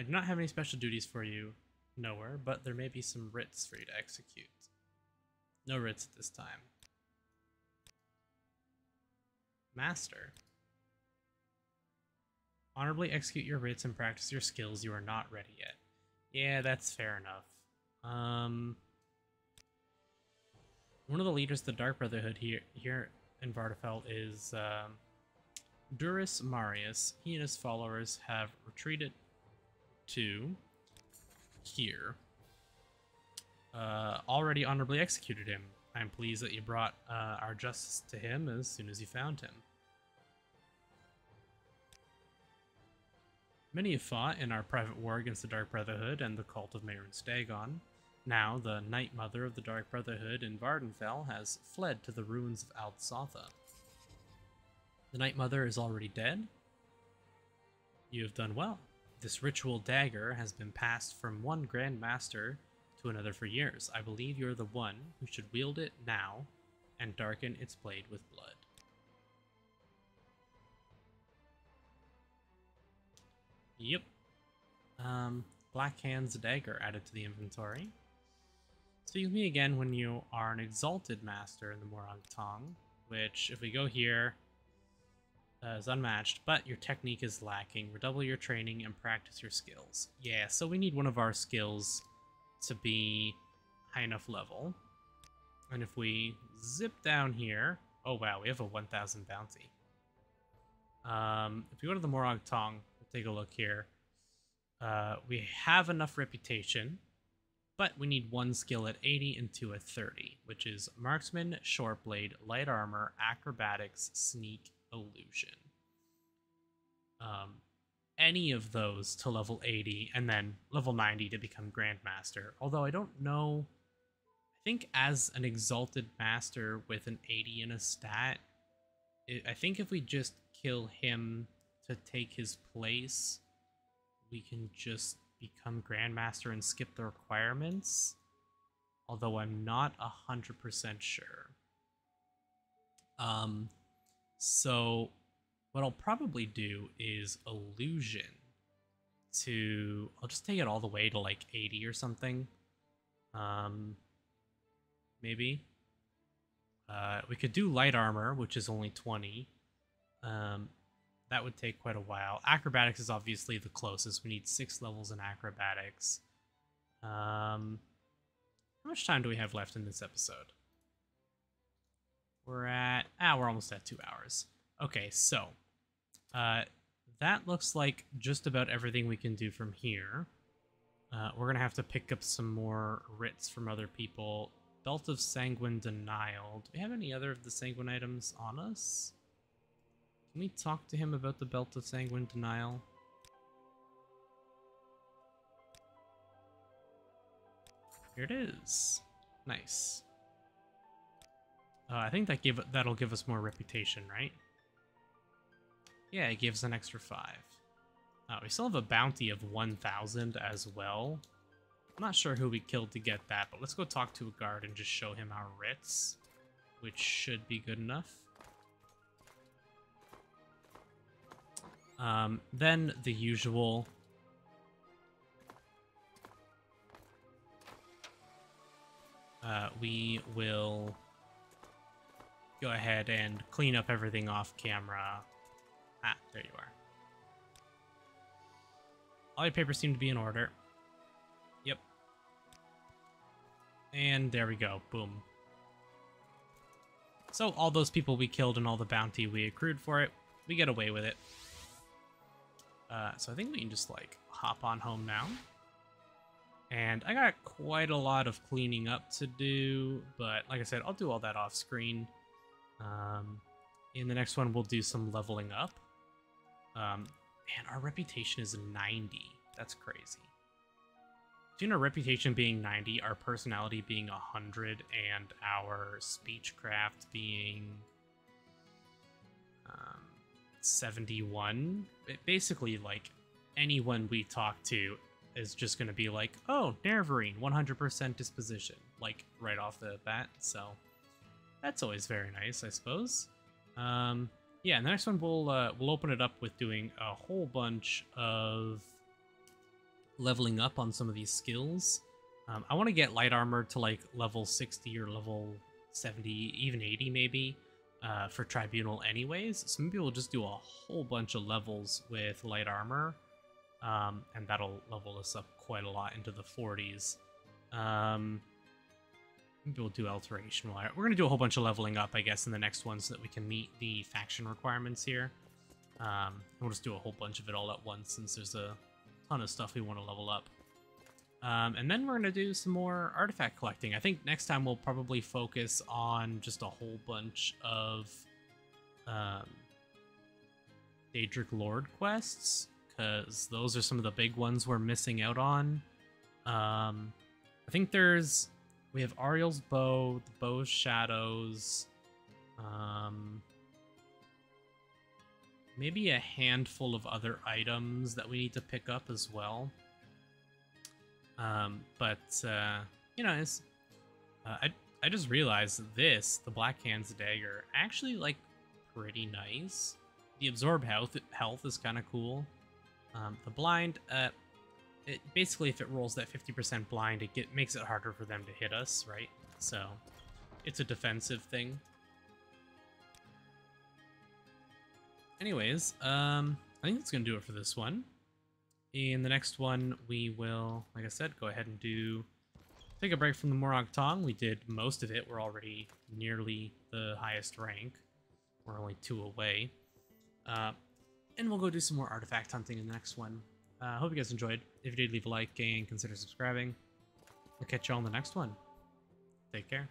not have any special duties for you, nowhere, but there may be some writs for you to execute. No writs at this time. Master. Honorably execute your writs and practice your skills. You are not ready yet. Yeah, that's fair enough. One of the leaders of the Dark Brotherhood here in Vardafel is Duris Marius. He and his followers have retreated to here. Already honorably executed him. I am pleased that you brought our justice to him as soon as you found him. Many have fought in our private war against the Dark Brotherhood and the cult of Mehrunes Dagon. Now, the Night Mother of the Dark Brotherhood in Vvardenfell has fled to the ruins of Altsatha. The Night Mother is already dead. You have done well. This ritual dagger has been passed from one Grand Master to another for years. I believe you're the one who should wield it now and darken its blade with blood. Yep. Black Hand's dagger added to the inventory. Speak with me again when you are an exalted master in the Morag Tong, which, if we go here, is unmatched, but your technique is lacking. Redouble your training and practice your skills. Yeah, so we need one of our skills to be high enough level. And if we zip down here, oh wow, we have a 1,000 bounty. If we go to the Morag Tong, we'll take a look here. We have enough reputation, but we need one skill at 80 and two at 30, which is Marksman, Short Blade, Light Armor, Acrobatics, Sneak, Illusion. Any of those to level 80, and then level 90 to become Grandmaster. Although I don't know, I think as an Exalted Master with an 80 in a stat, I think if we just kill him to take his place, we can just become Grandmaster and skip the requirements. Although I'm not 100% sure. So what I'll probably do is Illusion to... I'll just take it all the way to like 80 or something. Maybe. We could do Light Armor, which is only 20. That would take quite a while. Acrobatics is obviously the closest. We need 6 levels in Acrobatics. How much time do we have left in this episode? We're almost at 2 hours. Okay, so that looks like just about everything we can do from here. We're gonna have to pick up some more writs from other people. Belt of Sanguine Denial. Do we have any other of the Sanguine items on us? Can we talk to him about the Belt of Sanguine Denial? Here it is. Nice. I think that'll give us more reputation, right? Yeah, it gives an extra 5. We still have a bounty of 1,000 as well. I'm not sure who we killed to get that, but let's go talk to a guard and just show him our writs, which should be good enough. Then the usual. We will go ahead and clean up everything off camera. Ah, there you are. All your papers seem to be in order. Yep. And there we go. Boom. So all those people we killed and all the bounty we accrued for it, we get away with it. So I think we can just, like, hop on home now. And I got quite a lot of cleaning up to do, but like I said, I'll do all that off screen. In the next one, we'll do some leveling up. Man, our reputation is 90. That's crazy. Between our reputation being 90, our personality being 100, and our speechcraft being 71, basically, like, anyone we talk to is just going to be like, oh, Nervarine, 100% disposition, like, right off the bat, so that's always very nice, I suppose. Yeah, and the next one we'll open it up with doing a whole bunch of leveling up on some of these skills. I want to get light armor to like level 60 or level 70, even 80 maybe, for Tribunal anyways. So maybe we'll just do a whole bunch of levels with light armor, and that'll level us up quite a lot into the 40s. Maybe we'll do Alteration. We're going to do a whole bunch of leveling up, I guess, in the next one so that we can meet the faction requirements here. We'll just do a whole bunch of it all at once since there's a ton of stuff we want to level up. And then we're going to do some more artifact collecting. I think next time we'll probably focus on just a whole bunch of Daedric Lord quests, because those are some of the big ones we're missing out on. I think we have Ariel's Bow, the Bow's Shadows, maybe a handful of other items that we need to pick up as well. You know, it's I just realized that the Black Hand's Dagger, actually like pretty nice. The absorb health is kind of cool. The blind, it basically, if it rolls that 50% blind, it makes it harder for them to hit us, right? So it's a defensive thing. Anyways, I think that's gonna do it for this one. In the next one, we will, like I said, go ahead and take a break from the Morag Tong. We did most of it. We're already nearly the highest rank. We're only 2 away. And we'll go do some more artifact hunting in the next one. Hope you guys enjoyed. If you did, leave a like and consider subscribing. We'll catch you all in the next one. Take care.